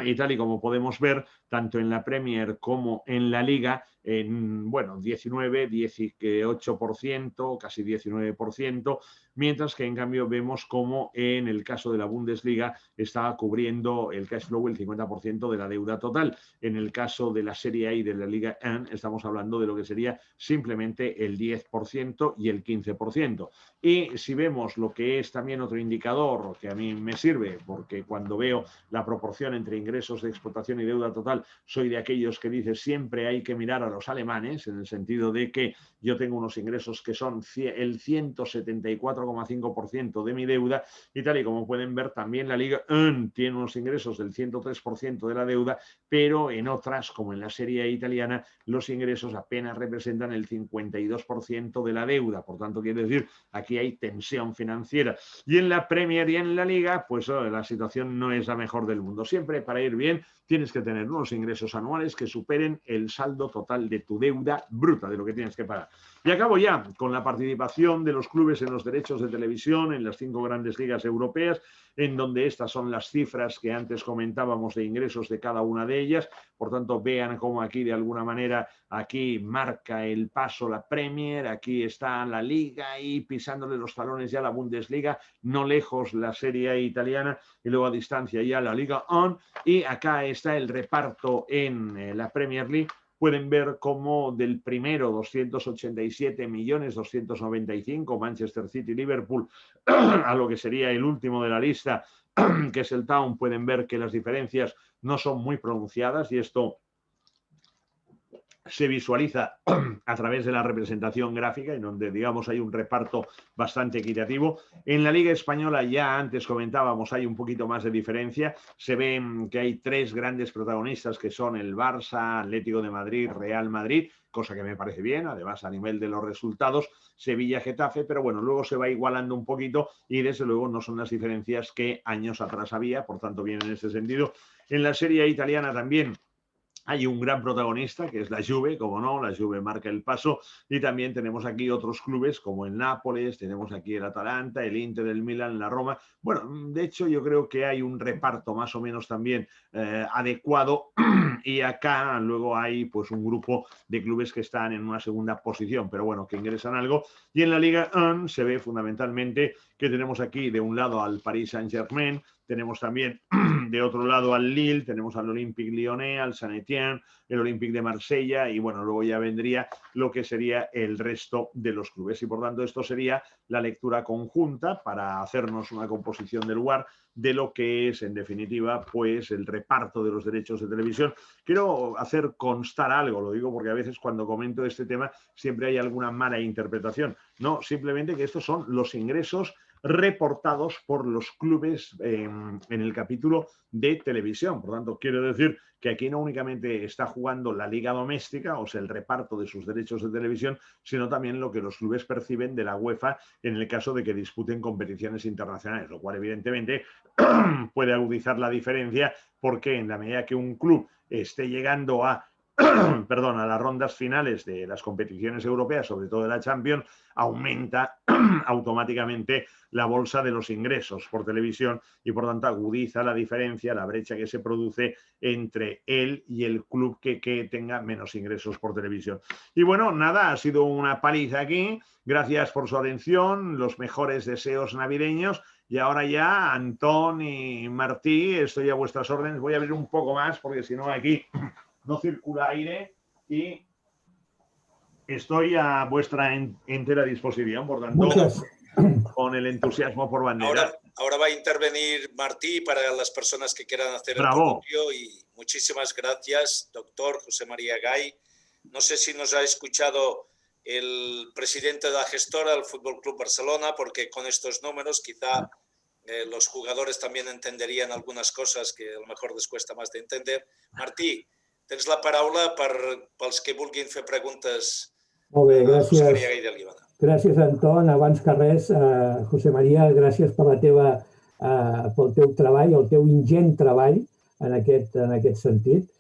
y tal y como podemos ver, tanto en la Premier como en la Liga, en, bueno, 19, 18%, casi 19%, mientras que en cambio vemos como en el caso de la Bundesliga está cubriendo el cash flow el 50% de la deuda total. En el caso de la Serie A y de la Liga 1 estamos hablando de lo que sería simplemente el 10% y el 15%. Y si vemos lo que es también otro indicador que a mí me sirve, porque cuando veo la proporción entre ingresos de explotación y deuda total, soy de aquellos que dice siempre hay que mirar a los alemanes, en el sentido de que yo tengo unos ingresos que son el 174,5% de mi deuda, y tal y como pueden ver también la Liga 1 tiene unos ingresos del 103% de la deuda, pero en otras, como en la Serie A italiana, los ingresos apenas representan el 52% de la deuda. Por tanto, quiere decir, aquí hay tensión financiera. Y en la Premier y en la Liga, pues la situación no es la mejor del mundo. Siempre para ir bien tienes que tener unos ingresos anuales que superen el saldo total total de tu deuda bruta, de lo que tienes que pagar. Y acabo ya con la participación de los clubes en los derechos de televisión en las 5 grandes ligas europeas, en donde estas son las cifras que antes comentábamos de ingresos de cada una de ellas. Por tanto, vean cómo aquí de alguna manera aquí marca el paso la Premier, aquí está la Liga y pisándole los talones ya la Bundesliga, no lejos la Serie A italiana y luego a distancia ya la Liga 1, y acá está el reparto en la Premier League. Pueden ver cómo del primero 287.295.000 Manchester City, Liverpool, a lo que sería el último de la lista, que es el Town, pueden ver que las diferencias no son muy pronunciadas y esto se visualiza a través de la representación gráfica, en donde, digamos, hay un reparto bastante equitativo. En la Liga Española, ya antes comentábamos, hay un poquito más de diferencia. Se ve que hay 3 grandes protagonistas, que son el Barça, Atlético de Madrid, Real Madrid, cosa que me parece bien, además a nivel de los resultados, Sevilla, Getafe, pero bueno, luego se va igualando un poquito y desde luego no son las diferencias que años atrás había, por tanto, bien en ese sentido. En la Serie A italiana también hay un gran protagonista, que es la Juve, como no, la Juve marca el paso, y también tenemos aquí otros clubes como el Nápoles, tenemos aquí el Atalanta, el Inter, el Milan, la Roma. Bueno, de hecho yo creo que hay un reparto más o menos también adecuado, y acá luego hay pues un grupo de clubes que están en una segunda posición, pero bueno, que ingresan algo. Y en la Liga 1 se ve fundamentalmente que tenemos aquí de un lado al Paris Saint-Germain, tenemos también de otro lado al Lille, tenemos al Olympique Lyonnais, al Saint-Étienne, el Olympique de Marsella, y bueno, luego ya vendría lo que sería el resto de los clubes. Y por tanto esto sería la lectura conjunta para hacernos una composición del lugar de lo que es en definitiva pues el reparto de los derechos de televisión. Quiero hacer constar algo, lo digo porque a veces cuando comento este tema siempre hay alguna mala interpretación. No, simplemente que estos son los ingresos reportados por los clubes en el capítulo de televisión. Por tanto, quiero decir que aquí no únicamente está jugando la liga doméstica, o sea, el reparto de sus derechos de televisión, sino también lo que los clubes perciben de la UEFA en el caso de que disputen competiciones internacionales, lo cual evidentemente puede agudizar la diferencia, porque en la medida que un club esté llegando a perdón, a las rondas finales de las competiciones europeas, sobre todo de la Champions, aumenta automáticamente la bolsa de los ingresos por televisión y por tanto agudiza la diferencia, la brecha que se produce entre él y el club que tenga menos ingresos por televisión. Y bueno, nada, ha sido una paliza aquí. Gracias por su atención, los mejores deseos navideños. Y ahora ya, Antón y Martí, estoy a vuestras órdenes. Voy a abrir un poco más porque si no aquí no circula aire y estoy a vuestra entera disposición, por tanto, con el entusiasmo por bandera. Ahora va a intervenir Martí para las personas que quieran hacer Bravo. el coloquio, y muchísimas gracias, doctor José María Gay. No sé si nos ha escuchado el presidente de la gestora del Fútbol Club Barcelona, porque con estos números quizá los jugadores también entenderían algunas cosas que a lo mejor les cuesta más de entender. Martí, tens la paraula pels que vulguin fer preguntes. Molt bé, gràcies. José María Gay de Líbana. Gràcies, Anton. Abans que res, José María, gràcies per pel teu treball, el teu ingent treball en aquest sentit,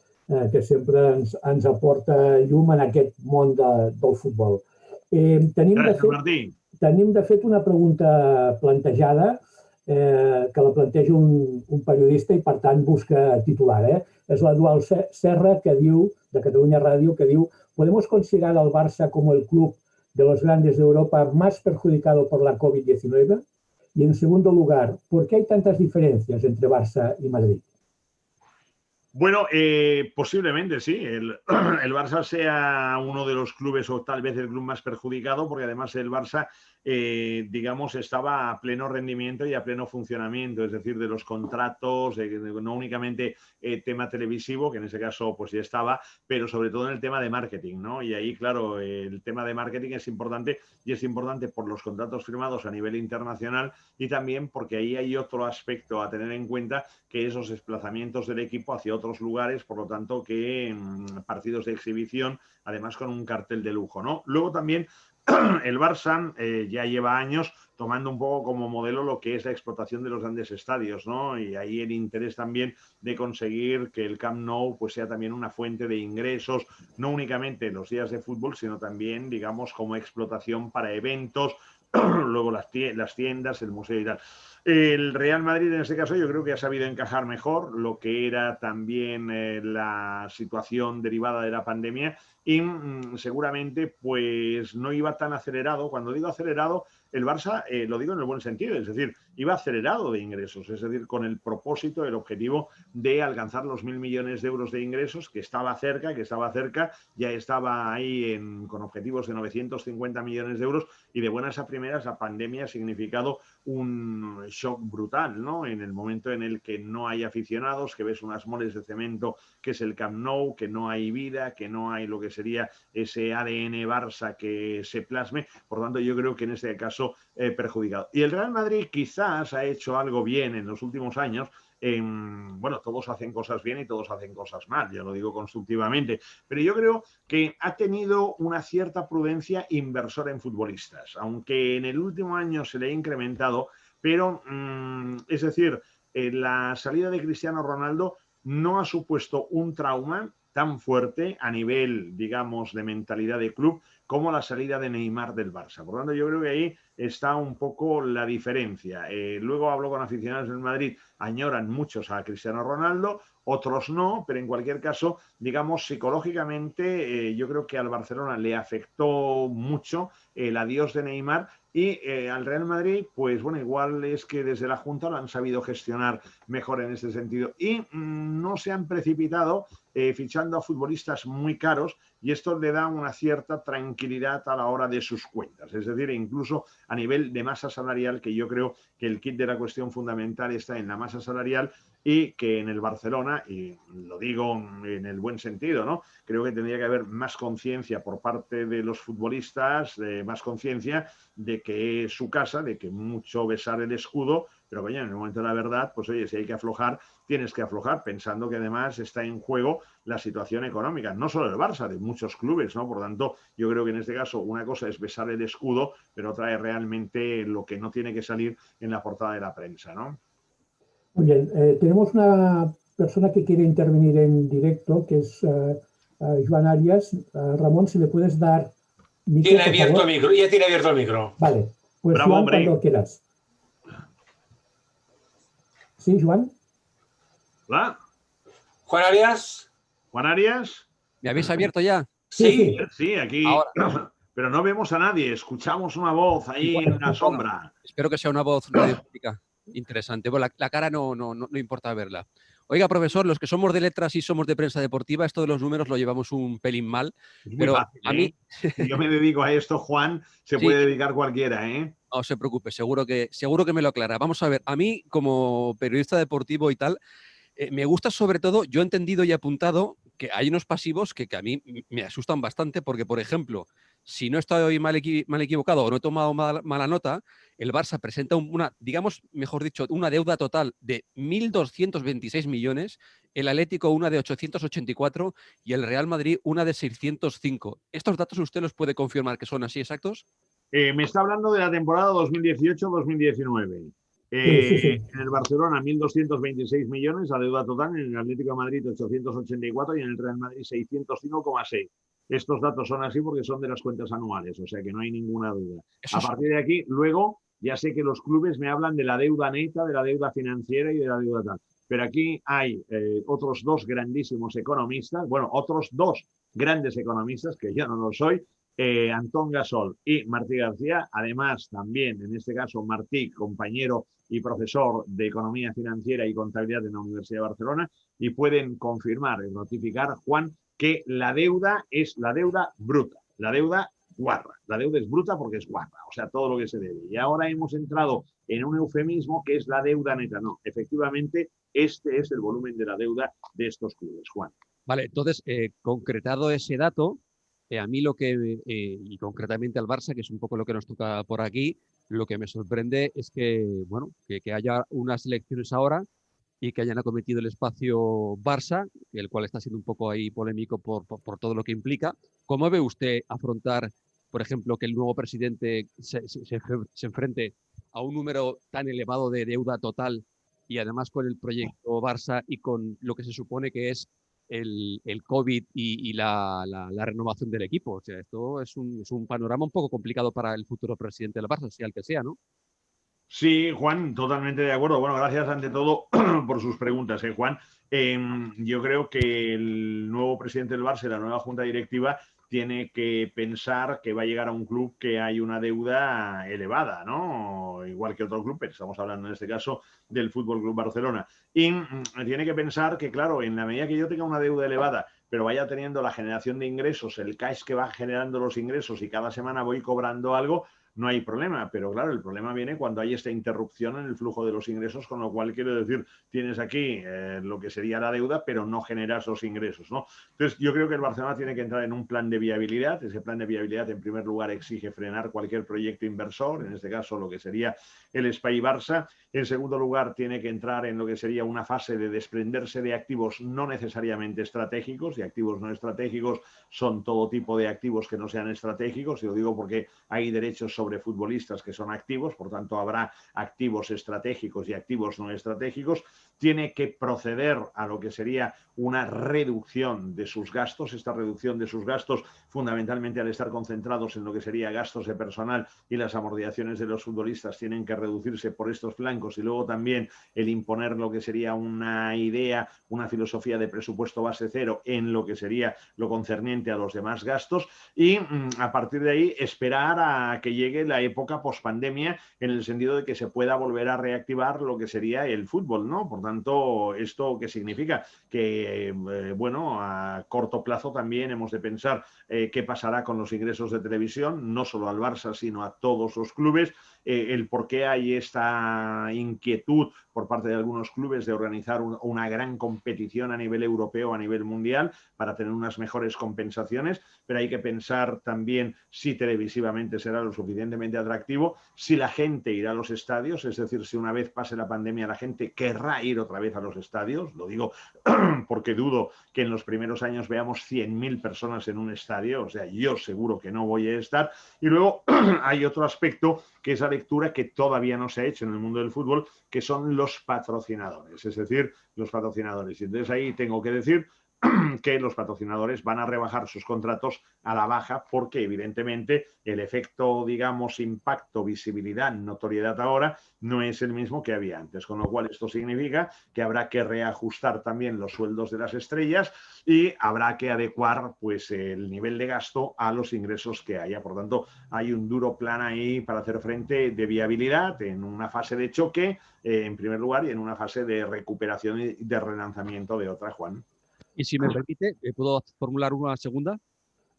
que sempre ens aporta llum en aquest món del futbol. Gràcies, Martí. Tenim, de fet, una pregunta plantejada que la planteja un periodista i, per tant, busca titular. És l'Eduard Serra, que diu, de Catalunya Ràdio, que diu: ¿podemos considerar al Barça como el club de los grandes de Europa más perjudicado por la COVID-19? Y, en segundo lugar, ¿por qué hay tantas diferencias entre Barça y Madrid? Bueno, posiblemente sí. El Barça sea uno de los clubes o tal vez el club más perjudicado, porque además el Barça, digamos, estaba a pleno rendimiento y a pleno funcionamiento, es decir, de los contratos, no únicamente tema televisivo, que en ese caso pues ya estaba, pero sobre todo en el tema de marketing, ¿no? Y ahí, claro, el tema de marketing es importante, y es importante por los contratos firmados a nivel internacional, y también porque ahí hay otro aspecto a tener en cuenta, que esos desplazamientos del equipo hacia otros lugares, por lo tanto que partidos de exhibición, además con un cartel de lujo, ¿no? Luego también el Barça ya lleva años tomando un poco como modelo lo que es la explotación de los grandes estadios, ¿no? Y ahí el interés también de conseguir que el Camp Nou pues sea también una fuente de ingresos, no únicamente en los días de fútbol, sino también, digamos, como explotación para eventos, luego las tiendas, el museo y tal. El Real Madrid en este caso yo creo que ha sabido encajar mejor lo que era también la situación derivada de la pandemia y seguramente pues no iba tan acelerado. Cuando digo acelerado, el Barça lo digo en el buen sentido, es decir, iba acelerado de ingresos, es decir, con el propósito, el objetivo de alcanzar los 1.000 millones de euros de ingresos, que estaba cerca, ya estaba ahí con objetivos de 950 millones de euros y de buenas a primeras la pandemia ha significado un shock brutal, ¿no? En el momento en el que no hay aficionados, que ves unas moles de cemento que es el Camp Nou, que no hay vida, que no hay lo que sería ese ADN Barça que se plasme, por tanto yo creo que en este caso perjudicado. Y el Real Madrid quizás ha hecho algo bien en los últimos años. Bueno, todos hacen cosas bien y todos hacen cosas mal, ya lo digo constructivamente, pero yo creo que ha tenido una cierta prudencia inversora en futbolistas, aunque en el último año se le ha incrementado, pero es decir, la salida de Cristiano Ronaldo no ha supuesto un trauma tan fuerte a nivel, digamos, de mentalidad de club como la salida de Neymar del Barça. Por lo tanto, yo creo que ahí está un poco la diferencia. Luego hablo con aficionados del Madrid, añoran muchos a Cristiano Ronaldo, otros no, pero en cualquier caso, digamos, psicológicamente, yo creo que al Barcelona le afectó mucho el adiós de Neymar y al Real Madrid, pues bueno, igual es que desde la Junta lo han sabido gestionar mejor en este sentido y no se han precipitado fichando a futbolistas muy caros y esto le da una cierta tranquilidad a la hora de sus cuentas, es decir, incluso a nivel de masa salarial, que yo creo que el kit de la cuestión fundamental está en la masa salarial y que en el Barcelona, y lo digo en el buen sentido, ¿no? Creo que tendría que haber más conciencia por parte de los futbolistas, más conciencia de que es su casa, de que mucho besar el escudo, pero coño, en el momento de la verdad, pues oye, si hay que aflojar, tienes que aflojar, pensando que además está en juego la situación económica, no solo del Barça, de muchos clubes, ¿no? Por tanto, yo creo que en este caso una cosa es besar el escudo, pero otra es realmente lo que no tiene que salir en la portada de la prensa, ¿no? Muy bien, tenemos una persona que quiere intervenir en directo, que es Joan Arias. Ramón, si le puedes dar micro, tiene por abierto favor. el micro, ya tiene abierto el micro. Vale, pues Bravo, Joan, hombre. cuando quieras. ¿Sí, Joan? ¿Hola? Juan Arias. ¿Juan Arias? ¿Me habéis abierto ya? Sí. Sí, aquí. Ahora. Pero no vemos a nadie, escuchamos una voz ahí en la sombra. Espero que sea una voz radiofónica interesante. Bueno, la cara no importa verla. Oiga, profesor, los que somos de letras y somos de prensa deportiva, esto de los números lo llevamos un pelín mal. Es muy pero fácil, a mí... Si yo me dedico a esto, Juan, se puede dedicar cualquiera, ¿eh? No se preocupe, seguro que me lo aclara. Vamos a ver, a mí como periodista deportivo y tal, me gusta sobre todo, yo he entendido y apuntado que hay unos pasivos que a mí me asustan bastante porque, por ejemplo, si no estoy mal equivocado o no he tomado mala nota, el Barça presenta digamos, mejor dicho, una deuda total de 1.226 millones, el Atlético una de 884 y el Real Madrid una de 605. ¿Estos datos usted los puede confirmar que son así exactos? Me está hablando de la temporada 2018-2019. Sí. En el Barcelona, 1.226 millones, la deuda total, en el Atlético de Madrid, 884 y en el Real Madrid, 605,6. Estos datos son así porque son de las cuentas anuales, o sea que no hay ninguna duda. A partir de aquí, luego, ya sé que los clubes me hablan de la deuda neta, de la deuda financiera y de la deuda tal. Pero aquí hay otros dos grandísimos economistas, bueno, otros dos grandes economistas, que yo no lo soy, Antón Gasol y Martí García, además también, en este caso, Martí, compañero y profesor de Economía Financiera y Contabilidad en la Universidad de Barcelona, y pueden confirmar y notificar, Juan, que la deuda es la deuda bruta, la deuda guarra. La deuda es bruta porque es guarra, o sea, todo lo que se debe. Y ahora hemos entrado en un eufemismo que es la deuda neta. No, efectivamente, este es el volumen de la deuda de estos clubes, Juan. Vale, entonces, concretado ese dato, a mí lo que, y concretamente al Barça, que es un poco lo que nos toca por aquí, lo que me sorprende es que, bueno, que haya unas elecciones ahora y que hayan acometido el espacio Barça, el cual está siendo un poco ahí polémico por todo lo que implica. ¿Cómo ve usted afrontar por ejemplo, que el nuevo presidente se enfrente a un número tan elevado de deuda total y además con el proyecto Barça y con lo que se supone que es el COVID y la renovación del equipo? O sea, esto es un panorama un poco complicado para el futuro presidente del Barça, sea el que sea, ¿no? Sí, Juan, totalmente de acuerdo. Bueno, gracias ante todo por sus preguntas, Juan. Yo creo que el nuevo presidente del Barça, la nueva junta directiva, tiene que pensar que va a llegar a un club que hay una deuda elevada, ¿no? Igual que otro club, pero estamos hablando en este caso del Fútbol Club Barcelona. Y tiene que pensar que, claro, en la medida que yo tenga una deuda elevada, pero vaya teniendo la generación de ingresos, el cash que va generando los ingresos y cada semana voy cobrando algo, no hay problema, pero claro, el problema viene cuando hay esta interrupción en el flujo de los ingresos, con lo cual quiero decir, tienes aquí lo que sería la deuda, pero no generas los ingresos, ¿no? Entonces, yo creo que el Barcelona tiene que entrar en un plan de viabilidad. Ese plan de viabilidad, en primer lugar, exige frenar cualquier proyecto inversor, en este caso lo que sería el Espai Barça. En segundo lugar, tiene que entrar en lo que sería una fase de desprenderse de activos no necesariamente estratégicos, y activos no estratégicos son todo tipo de activos que no sean estratégicos, y lo digo porque hay derechos sobre futbolistas que son activos, por tanto habrá activos estratégicos y activos no estratégicos. Tiene que proceder a lo que sería una reducción de sus gastos, esta reducción de sus gastos fundamentalmente al estar concentrados en lo que sería gastos de personal y las amortizaciones de los futbolistas tienen que reducirse por estos flancos, y luego también el imponer lo que sería una idea, una filosofía de presupuesto base cero en lo que sería lo concerniente a los demás gastos, y a partir de ahí esperar a que llegue la época pospandemia, en el sentido de que se pueda volver a reactivar lo que sería el fútbol, ¿no? Por tanto, ¿esto qué significa? Que, bueno, a corto plazo también hemos de pensar qué pasará con los ingresos de televisión, no solo al Barça, sino a todos los clubes, el por qué hay esta inquietud por parte de algunos clubes de organizar una gran competición a nivel europeo, a nivel mundial, para tener unas mejores compensaciones, pero hay que pensar también si televisivamente será lo suficientemente atractivo, si la gente irá a los estadios, es decir, si una vez pase la pandemia la gente querrá ir otra vez a los estadios. Lo digo porque dudo que en los primeros años veamos 100.000 personas en un estadio, o sea, yo seguro que no voy a estar. Y luego hay otro aspecto, que es la lectura que todavía no se ha hecho en el mundo del fútbol, que son los patrocinadores, es decir, los patrocinadores. Y entonces ahí tengo que decir que los patrocinadores van a rebajar sus contratos a la baja, porque evidentemente el efecto, digamos, impacto, visibilidad, notoriedad ahora no es el mismo que había antes, con lo cual esto significa que habrá que reajustar también los sueldos de las estrellas y habrá que adecuar pues el nivel de gasto a los ingresos que haya. Por tanto, hay un duro plan ahí para hacer frente de viabilidad en una fase de choque, en primer lugar, y en una fase de recuperación y de relanzamiento de otra, Juan. Y si me permite, ¿puedo formular una segunda?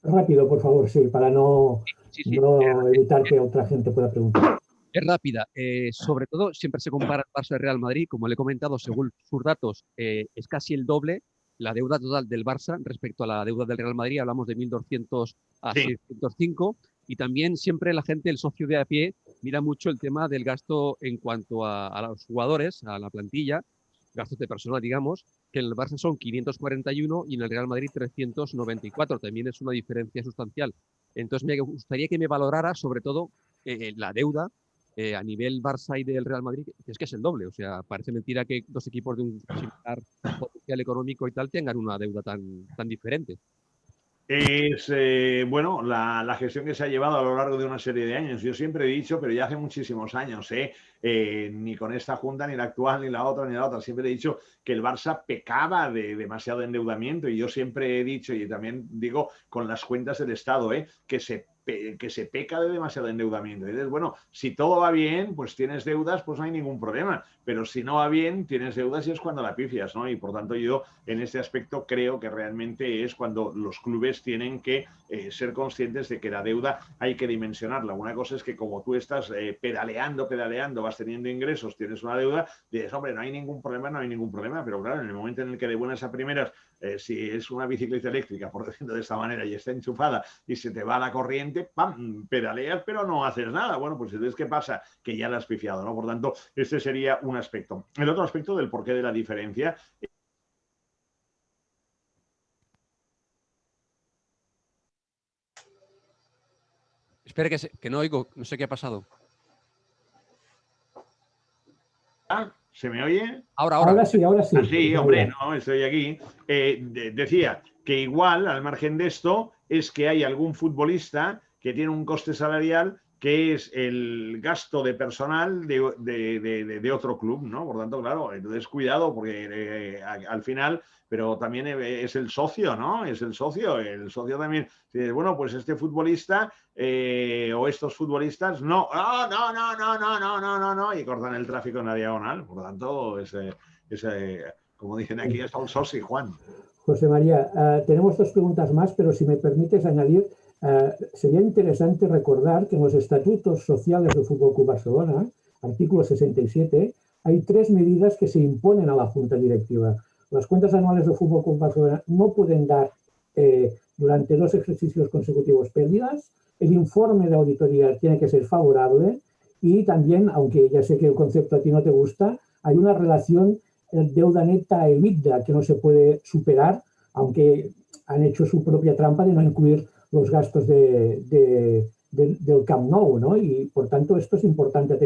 Rápido, por favor, sí, para no, Sí. no evitar que otra gente pueda preguntar. Es rápida. Sobre todo, siempre se compara el Barça y Real Madrid. Como le he comentado, según sus datos, es casi el doble la deuda total del Barça respecto a la deuda del Real Madrid. Hablamos de 1.200 a 605. Y también siempre la gente, el socio de a pie, mira mucho el tema del gasto en cuanto a los jugadores, a la plantilla, gastos de personal, digamos, que en el Barça son 541 y en el Real Madrid 394. También es una diferencia sustancial. Entonces, me gustaría que me valorara, sobre todo, la deuda a nivel Barça y del Real Madrid, que es el doble. O sea, parece mentira que dos equipos de un similar potencial económico y tal tengan una deuda tan diferente. Es, bueno, la gestión que se ha llevado a lo largo de una serie de años. Yo siempre he dicho, pero ya hace muchísimos años, ni con esta junta, ni la actual, ni la otra, ni la otra, siempre he dicho que el Barça pecaba de demasiado endeudamiento, y yo siempre he dicho, y también digo con las cuentas del Estado, que se peca de demasiado endeudamiento. Y dices, bueno, si todo va bien, pues tienes deudas, pues no hay ningún problema, pero si no va bien, tienes deudas y es cuando la pifias, ¿no? Y por tanto yo en este aspecto creo que realmente es cuando los clubes tienen que ser conscientes de que la deuda hay que dimensionarla. Una cosa es que como tú estás pedaleando, vas teniendo ingresos, tienes una deuda, dices, hombre, no hay ningún problema, pero claro, en el momento en el que de buenas a primeras, si es una bicicleta eléctrica, por decirlo de esta manera, y está enchufada y se te va la corriente, ¡pam!, pedaleas, pero no haces nada. Bueno, pues entonces, ¿qué pasa? Que ya la has pifiado, ¿no? Por tanto, este sería un aspecto. El otro aspecto del porqué de la diferencia Espera que no oigo, no sé qué ha pasado. ¿Se me oye? Ahora sí, ahora sí. Ah, sí, hombre, no, estoy aquí. Decía que igual, al margen de esto, es que hay algún futbolista que tiene un coste salarial que es el gasto de personal de otro club, ¿no? Por tanto, claro, entonces cuidado, porque al final, pero también es el socio, ¿no? Es el socio también. Bueno, pues este futbolista o estos futbolistas, no, no, y cortan el tráfico en la diagonal. Por tanto, como dicen aquí, es el soci, Juan. José María, tenemos dos preguntas más, pero si me permites añadir, sería interesante recordar que en los estatutos sociales del Fútbol Club Barcelona, artículo 67, hay 3 medidas que se imponen a la Junta Directiva. Las cuentas anuales del Fútbol Club Barcelona no pueden dar durante 2 ejercicios consecutivos pérdidas, el informe de auditoría tiene que ser favorable y también, aunque ya sé que el concepto a ti no te gusta, hay una relación deuda neta a EBITDA que no se puede superar, aunque han hecho su propia trampa de no incluir los gastos del Camp Nou, ¿no? Y por tanto esto es importante a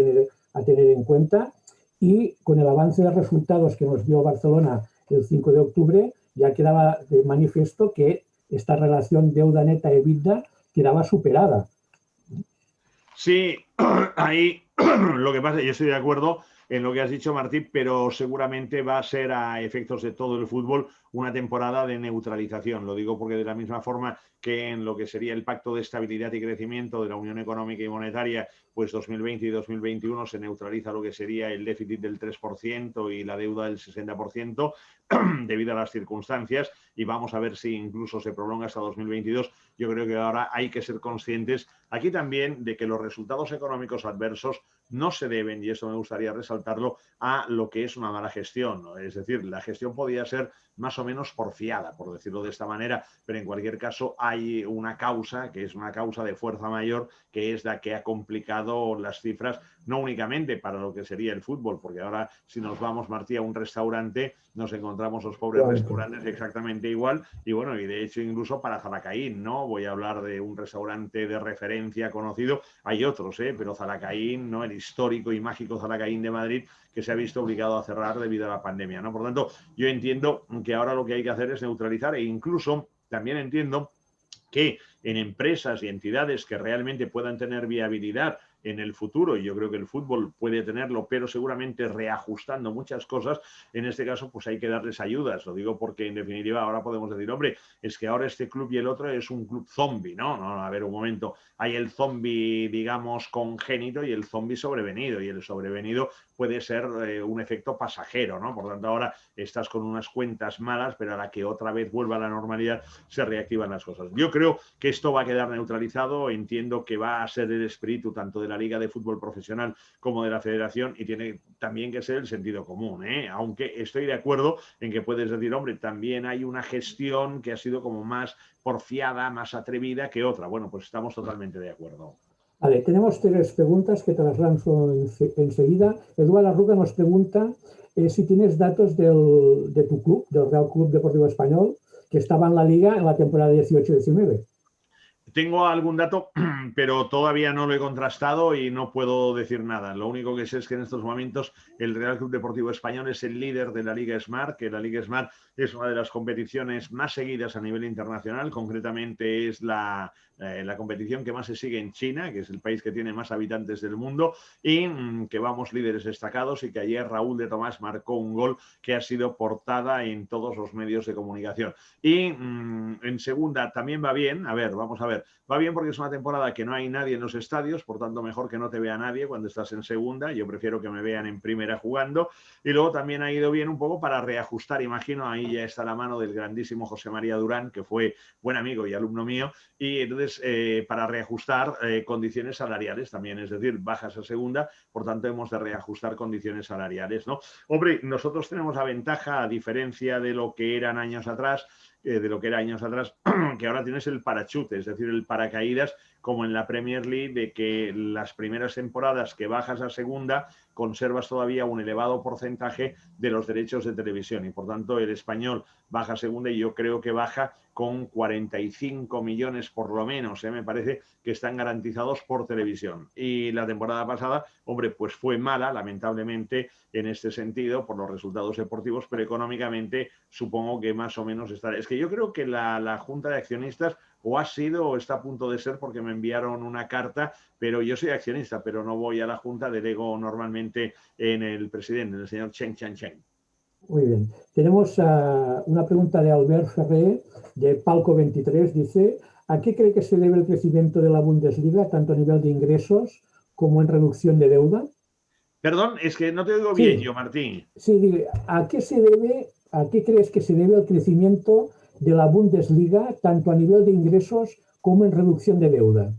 tener en cuenta, y con el avance de resultados que nos dio Barcelona el 5 de octubre ya quedaba de manifiesto que esta relación deuda neta a EBITDA quedaba superada. Sí, ahí lo que pasa, yo estoy de acuerdo en lo que has dicho, Martí, pero seguramente va a ser a efectos de todo el fútbol una temporada de neutralización. Lo digo porque de la misma forma que en lo que sería el Pacto de Estabilidad y Crecimiento de la Unión Económica y Monetaria, pues 2020 y 2021 se neutraliza lo que sería el déficit del 3% y la deuda del 60% debido a las circunstancias, y vamos a ver si incluso se prolonga hasta 2022. Yo creo que ahora hay que ser conscientes aquí también de que los resultados económicos adversos no se deben, y eso me gustaría resaltarlo, a lo que es una mala gestión, ¿no? Es decir, la gestión podía ser más o menos porfiada, por decirlo de esta manera, pero en cualquier caso hay una causa, que es una causa de fuerza mayor, que es la que ha complicado las cifras, no únicamente para lo que sería el fútbol, porque ahora si nos vamos, Martí, a un restaurante, nos encontramos los pobres restaurantes exactamente igual, y bueno, y de hecho incluso para Zalacaín, ¿no? Voy a hablar de un restaurante de referencia conocido, hay otros, pero Zalacaín, ¿no? El histórico y mágico Zalacaín de Madrid, que se ha visto obligado a cerrar debido a la pandemia, ¿no? Por tanto, yo entiendo que ahora lo que hay que hacer es neutralizar, e incluso también entiendo que en empresas y entidades que realmente puedan tener viabilidad en el futuro, y yo creo que el fútbol puede tenerlo, pero seguramente reajustando muchas cosas, en este caso pues hay que darles ayudas. Lo digo porque en definitiva ahora podemos decir, hombre, es que ahora este club y el otro es un club zombie, ¿no? No, a ver, un momento, hay el zombie, digamos, congénito y el zombie sobrevenido, y el sobrevenido puede ser un efecto pasajero, ¿no? Por tanto, ahora estás con unas cuentas malas, pero a la que otra vez vuelva a la normalidad se reactivan las cosas. Yo creo que esto va a quedar neutralizado, entiendo que va a ser el espíritu tanto de la Liga de Fútbol Profesional como de la Federación, y tiene también que ser el sentido común, aunque estoy de acuerdo en que puedes decir, hombre, también hay una gestión que ha sido como más porfiada, más atrevida que otra. Bueno, pues estamos totalmente de acuerdo. Vale, tenemos 3 preguntas que te las lanzo enseguida. Eduardo Arruga nos pregunta si tienes datos de tu club, del Real Club Deportivo Español, que estaba en la Liga en la temporada 18-19. Tengo algún dato, pero todavía no lo he contrastado y no puedo decir nada. Lo único que sé es que en estos momentos el Real Club Deportivo Español es el líder de la Liga Smart, que la Liga Smart es una de las competiciones más seguidas a nivel internacional. Concretamente es la competición que más se sigue en China, que es el país que tiene más habitantes del mundo, y que vamos líderes destacados, y que ayer Raúl de Tomás marcó un gol que ha sido portada en todos los medios de comunicación. Y en segunda también va bien. A ver, vamos a ver. Va bien porque es una temporada que no hay nadie en los estadios, por tanto mejor que no te vea nadie cuando estás en segunda. Yo prefiero que me vean en primera jugando. Y luego también ha ido bien un poco para reajustar, imagino, ahí ya está la mano del grandísimo José María Durán, que fue buen amigo y alumno mío, y entonces para reajustar condiciones salariales también, es decir, bajas a segunda, por tanto hemos de reajustar condiciones salariales, ¿no? Hombre, nosotros tenemos la ventaja, a diferencia de lo que eran años atrás, que ahora tienes el parachute, es decir, el paracaídas, como en la Premier League, de que las primeras temporadas que bajas a segunda conservas todavía un elevado porcentaje de los derechos de televisión y por tanto el Español baja a segunda y yo creo que baja con 45 millones por lo menos, me parece que están garantizados por televisión. Y la temporada pasada, hombre, pues fue mala, lamentablemente, en este sentido, por los resultados deportivos, pero económicamente supongo que más o menos estará. Es que yo creo que la Junta de Accionistas o ha sido o está a punto de ser, porque me enviaron una carta, pero yo soy accionista, pero no voy a la Junta, delego normalmente en el presidente, en el señor Chen Chen. Muy bien. Tenemos una pregunta de Albert Ferrer, de Palco 23. Dice, ¿a qué cree que se debe el crecimiento de la Bundesliga, tanto a nivel de ingresos como en reducción de deuda? Perdón, es que no te oigo Sí. bien yo, Martín. Sí, digo, ¿a qué crees que se debe el crecimiento de la Bundesliga, tanto a nivel de ingresos como en reducción de deuda?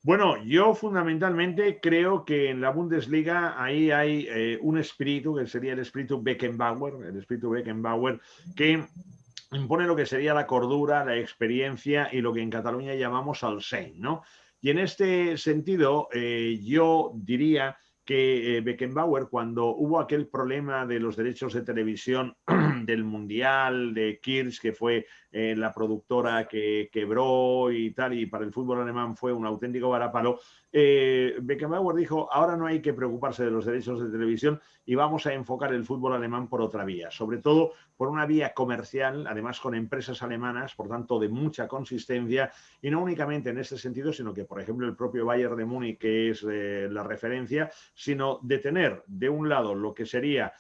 Bueno, yo fundamentalmente creo que en la Bundesliga ahí hay un espíritu, que sería el espíritu Beckenbauer, que impone lo que sería la cordura, la experiencia y lo que en Cataluña llamamos el seny, ¿no? Y en este sentido, yo diría que Beckenbauer, cuando hubo aquel problema de los derechos de televisión del Mundial, de Kirch, que fue la productora que quebró y tal, y para el fútbol alemán fue un auténtico varapalo, Beckenbauer dijo, ahora no hay que preocuparse de los derechos de televisión y vamos a enfocar el fútbol alemán por otra vía, sobre todo por una vía comercial, además con empresas alemanas, por tanto de mucha consistencia, y no únicamente en este sentido, sino que, por ejemplo, el propio Bayern de Múnich, que es la referencia, sino de tener de un lado lo que sería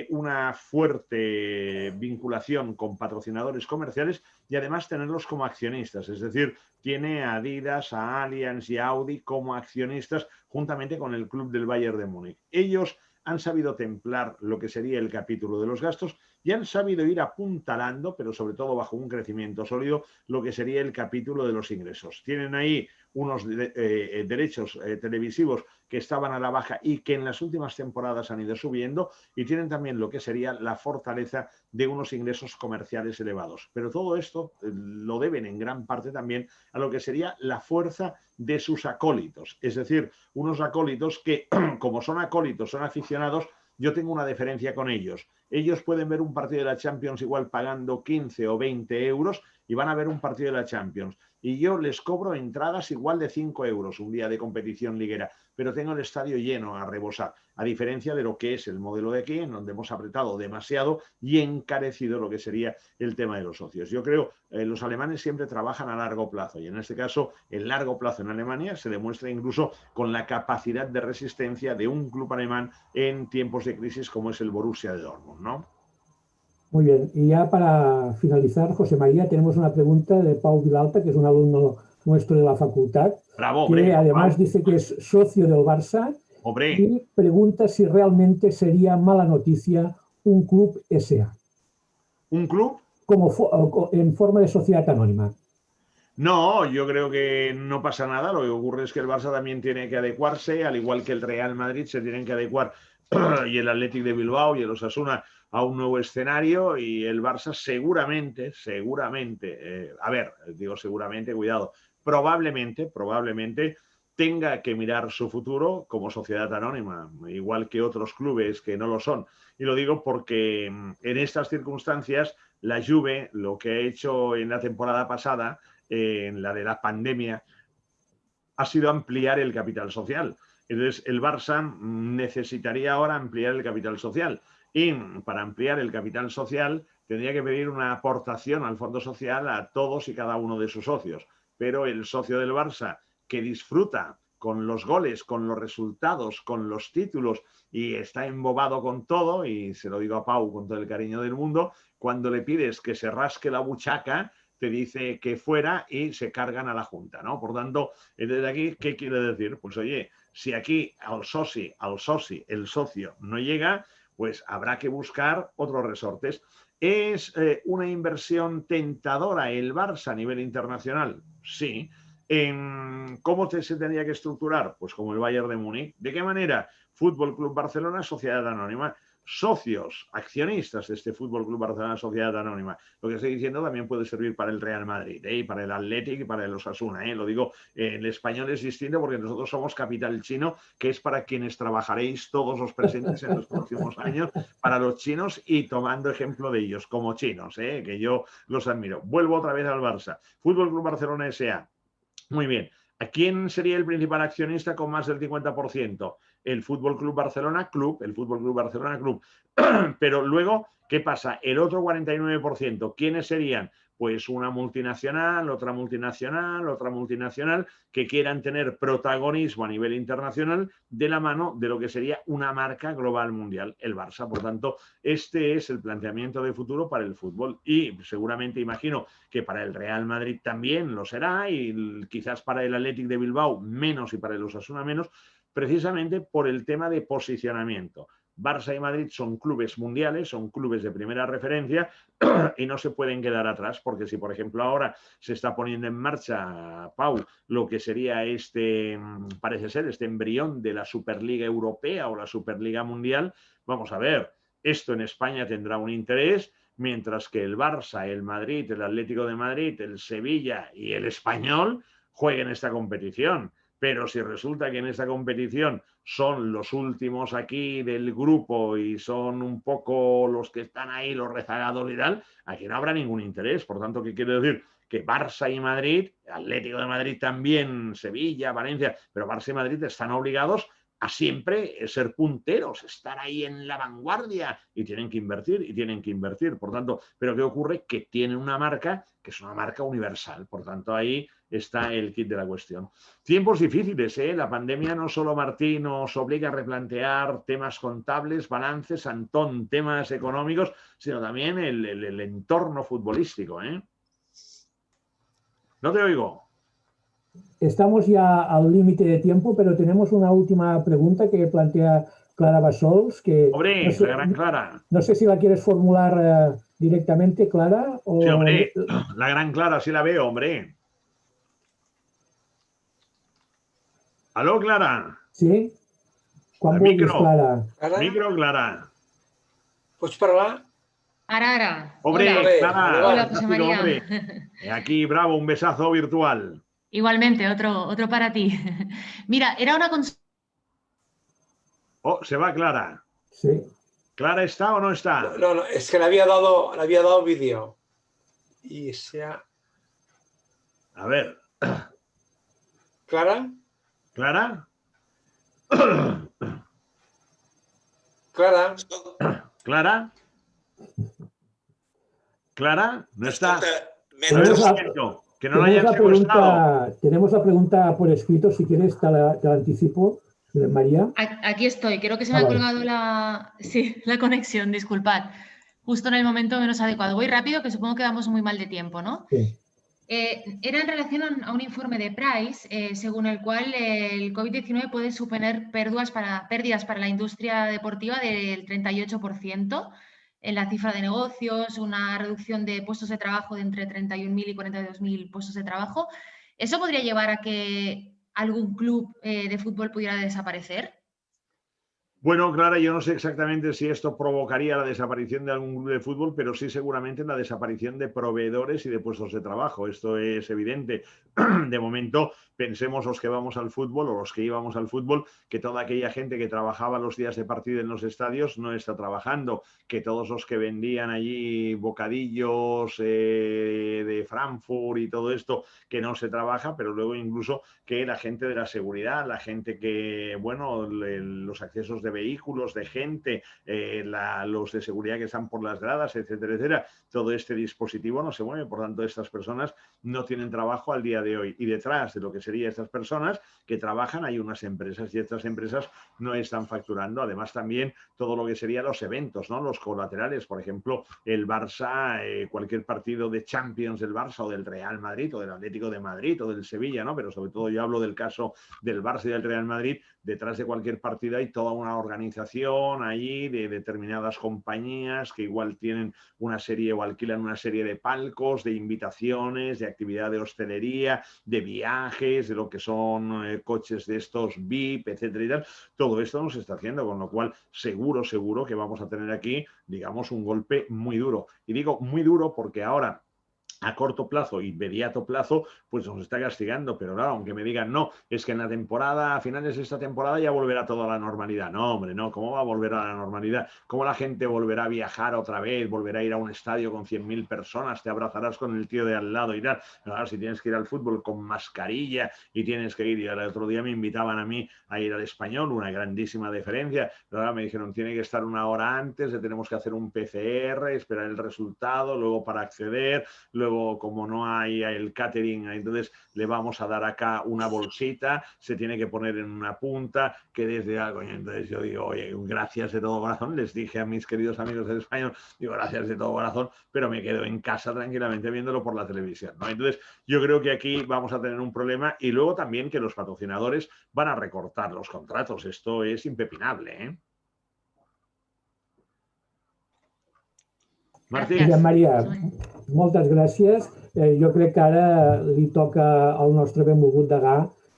una fuerte vinculación con patrocinadores comerciales y además tenerlos como accionistas, es decir, tiene a Adidas, a Allianz y a Audi como accionistas juntamente con el club del Bayern de Múnich. Ellos han sabido templar lo que sería el capítulo de los gastos y han sabido ir apuntalando, pero sobre todo bajo un crecimiento sólido, lo que sería el capítulo de los ingresos. Tienen ahí unos derechos televisivos que estaban a la baja y que en las últimas temporadas han ido subiendo y tienen también lo que sería la fortaleza de unos ingresos comerciales elevados. Pero todo esto lo deben en gran parte también a lo que sería la fuerza de sus acólitos, es decir, unos acólitos que, como son acólitos, son aficionados, yo tengo una diferencia con ellos. Ellos pueden ver un partido de la Champions igual pagando 15 o 20 euros y van a ver un partido de la Champions. Y yo les cobro entradas igual de 5 euros un día de competición liguera, pero tengo el estadio lleno a rebosar, a diferencia de lo que es el modelo de aquí, en donde hemos apretado demasiado y encarecido lo que sería el tema de los socios. Yo creo que los alemanes siempre trabajan a largo plazo y en este caso el largo plazo en Alemania se demuestra incluso con la capacidad de resistencia de un club alemán en tiempos de crisis como es el Borussia de Dortmund, ¿no? Muy bien, y ya para finalizar, José María, tenemos una pregunta de Pau Vilalta, que es un alumno nuestro de la facultad, Bravo, que hombre, además Pau. dice que es socio del Barça Hombre. y pregunta si realmente sería mala noticia un club SA. ¿Un club? En forma de sociedad anónima. No, yo creo que no pasa nada. Lo que ocurre es que el Barça también tiene que adecuarse, al igual que el Real Madrid se tienen que adecuar y el Athletic de Bilbao y el Osasuna a un nuevo escenario y el Barça seguramente, a ver, digo seguramente, cuidado, probablemente tenga que mirar su futuro como sociedad anónima, igual que otros clubes que no lo son. Y lo digo porque en estas circunstancias la Juve, lo que ha hecho en la temporada pasada, en la de la pandemia, ha sido ampliar el capital social. Entonces, el Barça necesitaría ahora ampliar el capital social. Y para ampliar el capital social tendría que pedir una aportación al Fondo Social a todos y cada uno de sus socios. Pero el socio del Barça que disfruta con los goles, con los resultados, con los títulos y está embobado con todo, y se lo digo a Pau con todo el cariño del mundo, cuando le pides que se rasque la buchaca, te dice que fuera y se cargan a la Junta, ¿no? Por tanto, desde aquí, ¿qué quiere decir? Pues oye, si aquí el socio no llega, pues habrá que buscar otros resortes. ¿Es una inversión tentadora el Barça a nivel internacional? Sí. ¿Cómo se tendría que estructurar? Pues como el Bayern de Múnich. ¿De qué manera? Fútbol Club Barcelona, sociedad anónima. socios, accionistas de este Fútbol Club Barcelona Sociedad Anónima. Lo que estoy diciendo también puede servir para el Real Madrid, y para el Athletic y para el Osasuna. Lo digo, el español es distinto porque nosotros somos capital chino, que es para quienes trabajaréis todos los presentes en los próximos años, para los chinos y tomando ejemplo de ellos, como chinos, que yo los admiro. Vuelvo otra vez al Barça. Fútbol Club Barcelona S.A. Muy bien. ¿A quién sería el principal accionista con más del 50%? El Fútbol Club Barcelona Club, el Fútbol Club Barcelona Club. Pero luego, ¿qué pasa? El otro 49%, ¿quiénes serían? Pues una multinacional, otra multinacional, que quieran tener protagonismo a nivel internacional de la mano de lo que sería una marca global mundial, el Barça. Por tanto, este es el planteamiento de futuro para el fútbol y seguramente imagino que para el Real Madrid también lo será y quizás para el Athletic de Bilbao menos y para el Osasuna menos, precisamente por el tema de posicionamiento. Barça y Madrid son clubes mundiales, son clubes de primera referencia y no se pueden quedar atrás, porque si, por ejemplo, ahora se está poniendo en marcha, Pau, lo que sería parece ser, este embrión de la Superliga Europea o la Superliga Mundial, vamos a ver, esto en España tendrá un interés, mientras que el Barça, el Madrid, el Atlético de Madrid, el Sevilla y el Español jueguen esta competición. Pero si resulta que en esta competición son los últimos aquí del grupo y son un poco los que están ahí, los rezagados y tal, aquí no habrá ningún interés. Por tanto, ¿qué quiere decir? Que Barça y Madrid, Atlético de Madrid también, Sevilla, Valencia, pero Barça y Madrid están obligados a siempre ser punteros, estar ahí en la vanguardia y tienen que invertir. Por tanto, ¿pero qué ocurre? Que tienen una marca que es una marca universal. Por tanto, ahí está el kit de la cuestión. Tiempos difíciles, ¿eh? La pandemia no solo, Martín, nos obliga a replantear temas contables, balances, Antón, temas económicos, sino también el entorno futbolístico, ¿eh? No te oigo. Estamos ya al límite de tiempo, pero tenemos una última pregunta que plantea Clara Bassols, que hombre, no sé, la gran Clara. No sé si la quieres formular directamente, Clara. O... Sí, hombre, la gran Clara, sí la veo, hombre. ¿Aló, Clara? Sí? Quan vulguis, Clara. Micro, Clara. ¿Pots parlar? Ara. Hombre, Hola. Clara. Hola, José María. Hombre. Aquí, bravo, un besazo virtual. Igualmente, otro para ti. Mira, era una consulta. Oh, se va Clara. Sí. ¿Clara está o no está? No, es que le había dado vídeo. Y sea... A ver. ¿Clara? ¿Clara? ¿Clara? ¿Clara? ¿Clara? ¿No está? Que no la hayan secuestrado. Tenemos la pregunta por escrito, si quieres te la anticipo, María. Aquí estoy, creo que se me ha colgado la conexión, disculpad. Justo en el momento menos adecuado. Voy rápido, que supongo que vamos muy mal de tiempo, ¿no? Sí. Era en relación a un informe de Price, según el cual el COVID-19 puede suponer pérdidas para la industria deportiva del 38%. En la cifra de negocios, una reducción de puestos de trabajo de entre 31.000 y 42.000 puestos de trabajo. ¿Eso podría llevar a que algún club de fútbol pudiera desaparecer? Bueno, Clara, yo no sé exactamente si esto provocaría la desaparición de algún club de fútbol, pero sí seguramente la desaparición de proveedores y de puestos de trabajo. Esto es evidente. De momento, pensemos los que vamos al fútbol o los que íbamos al fútbol, que toda aquella gente que trabajaba los días de partido en los estadios no está trabajando, que todos los que vendían allí bocadillos de Frankfurt y todo esto, que no se trabaja, pero luego incluso que la gente de la seguridad, la gente que, bueno, los accesos de vehículos, de gente, los de seguridad que están por las gradas, etcétera, etcétera, todo este dispositivo no se mueve, por tanto estas personas no tienen trabajo al día de hoy y detrás de lo que serían estas personas que trabajan hay unas empresas y estas empresas no están facturando, además también todo lo que serían los eventos, ¿no? Los colaterales, por ejemplo, el Barça, cualquier partido de Champions del Barça o del Real Madrid o del Atlético de Madrid o del Sevilla, ¿no? Pero sobre todo yo hablo del caso del Barça y del Real Madrid, detrás de cualquier partido hay toda una organización allí de determinadas compañías que igual tienen una serie o alquilan una serie de palcos, de invitaciones, de actividad de hostelería, de viajes, de lo que son coches de estos VIP, etcétera y tal. Todo esto nos está haciendo, con lo cual seguro que vamos a tener aquí, digamos, un golpe muy duro. Y digo muy duro porque ahora, a corto plazo, inmediato plazo, pues nos está castigando. Pero claro, aunque me digan, no, es que en la temporada, a finales de esta temporada ya volverá todo a la normalidad. No, hombre, no, ¿cómo va a volver a la normalidad? ¿Cómo la gente volverá a viajar otra vez? ¿Volverá a ir a un estadio con 100.000 personas? ¿Te abrazarás con el tío de al lado y tal? Claro, si tienes que ir al fútbol con mascarilla y tienes que ir, y el otro día me invitaban a mí a ir al Español, una grandísima deferencia, pero ahora me dijeron, tiene que estar una hora antes, le tenemos que hacer un PCR, esperar el resultado, luego para acceder, luego como no hay el catering, entonces le vamos a dar acá una bolsita, se tiene que poner en una punta, que desde algo. Entonces yo digo, oye, gracias de todo corazón, les dije a mis queridos amigos del Español, digo, gracias de todo corazón, pero me quedo en casa tranquilamente viéndolo por la televisión, ¿no? Entonces yo creo que aquí vamos a tener un problema, y luego también que los patrocinadores van a recortar los contratos. Esto es impepinable, ¿eh? Martí. Josep Maria, moltes gràcies. Jo crec que ara li toca al nostre benvolgut degà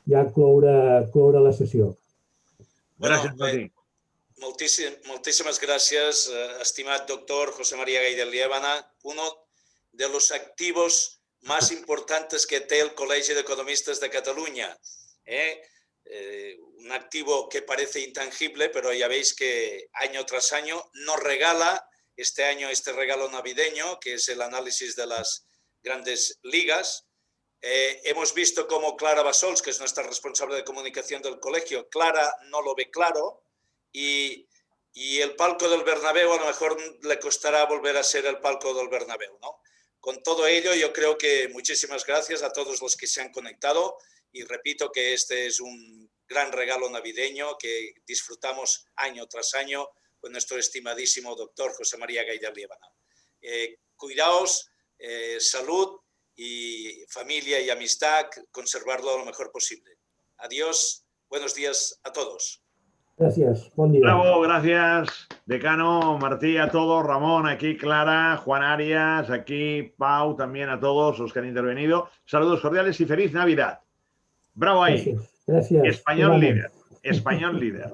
ja cloure la sessió. Gràcies, Martí. Moltíssimes gràcies, estimat doctor José María Gay de Liébana, uno de los activos más importantes que tiene el Colegio de Economistas de Cataluña. Un activo que parece intangible, pero ya veis que año tras año nos regala este año este regalo navideño, que es el análisis de las grandes ligas. Hemos visto cómo Clara Bassols, que es nuestra responsable de comunicación del colegio, Clara no lo ve claro, y el palco del Bernabéu a lo mejor le costará volver a ser el palco del Bernabéu, ¿no? Con todo ello, yo creo que muchísimas gracias a todos los que se han conectado, y repito que este es un gran regalo navideño que disfrutamos año tras año con nuestro estimadísimo doctor José María Gay de Liébana. Cuidaos, salud y familia y amistad, conservarlo lo mejor posible. Adiós, buenos días a todos. Gracias, bon dia. Bravo, gracias, decano, Martí, a todos, Ramón, aquí Clara, Juan Arias, aquí Pau, también a todos los que han intervenido. Saludos cordiales y feliz Navidad. Bravo ahí. Gràcies. Español líder. Español líder.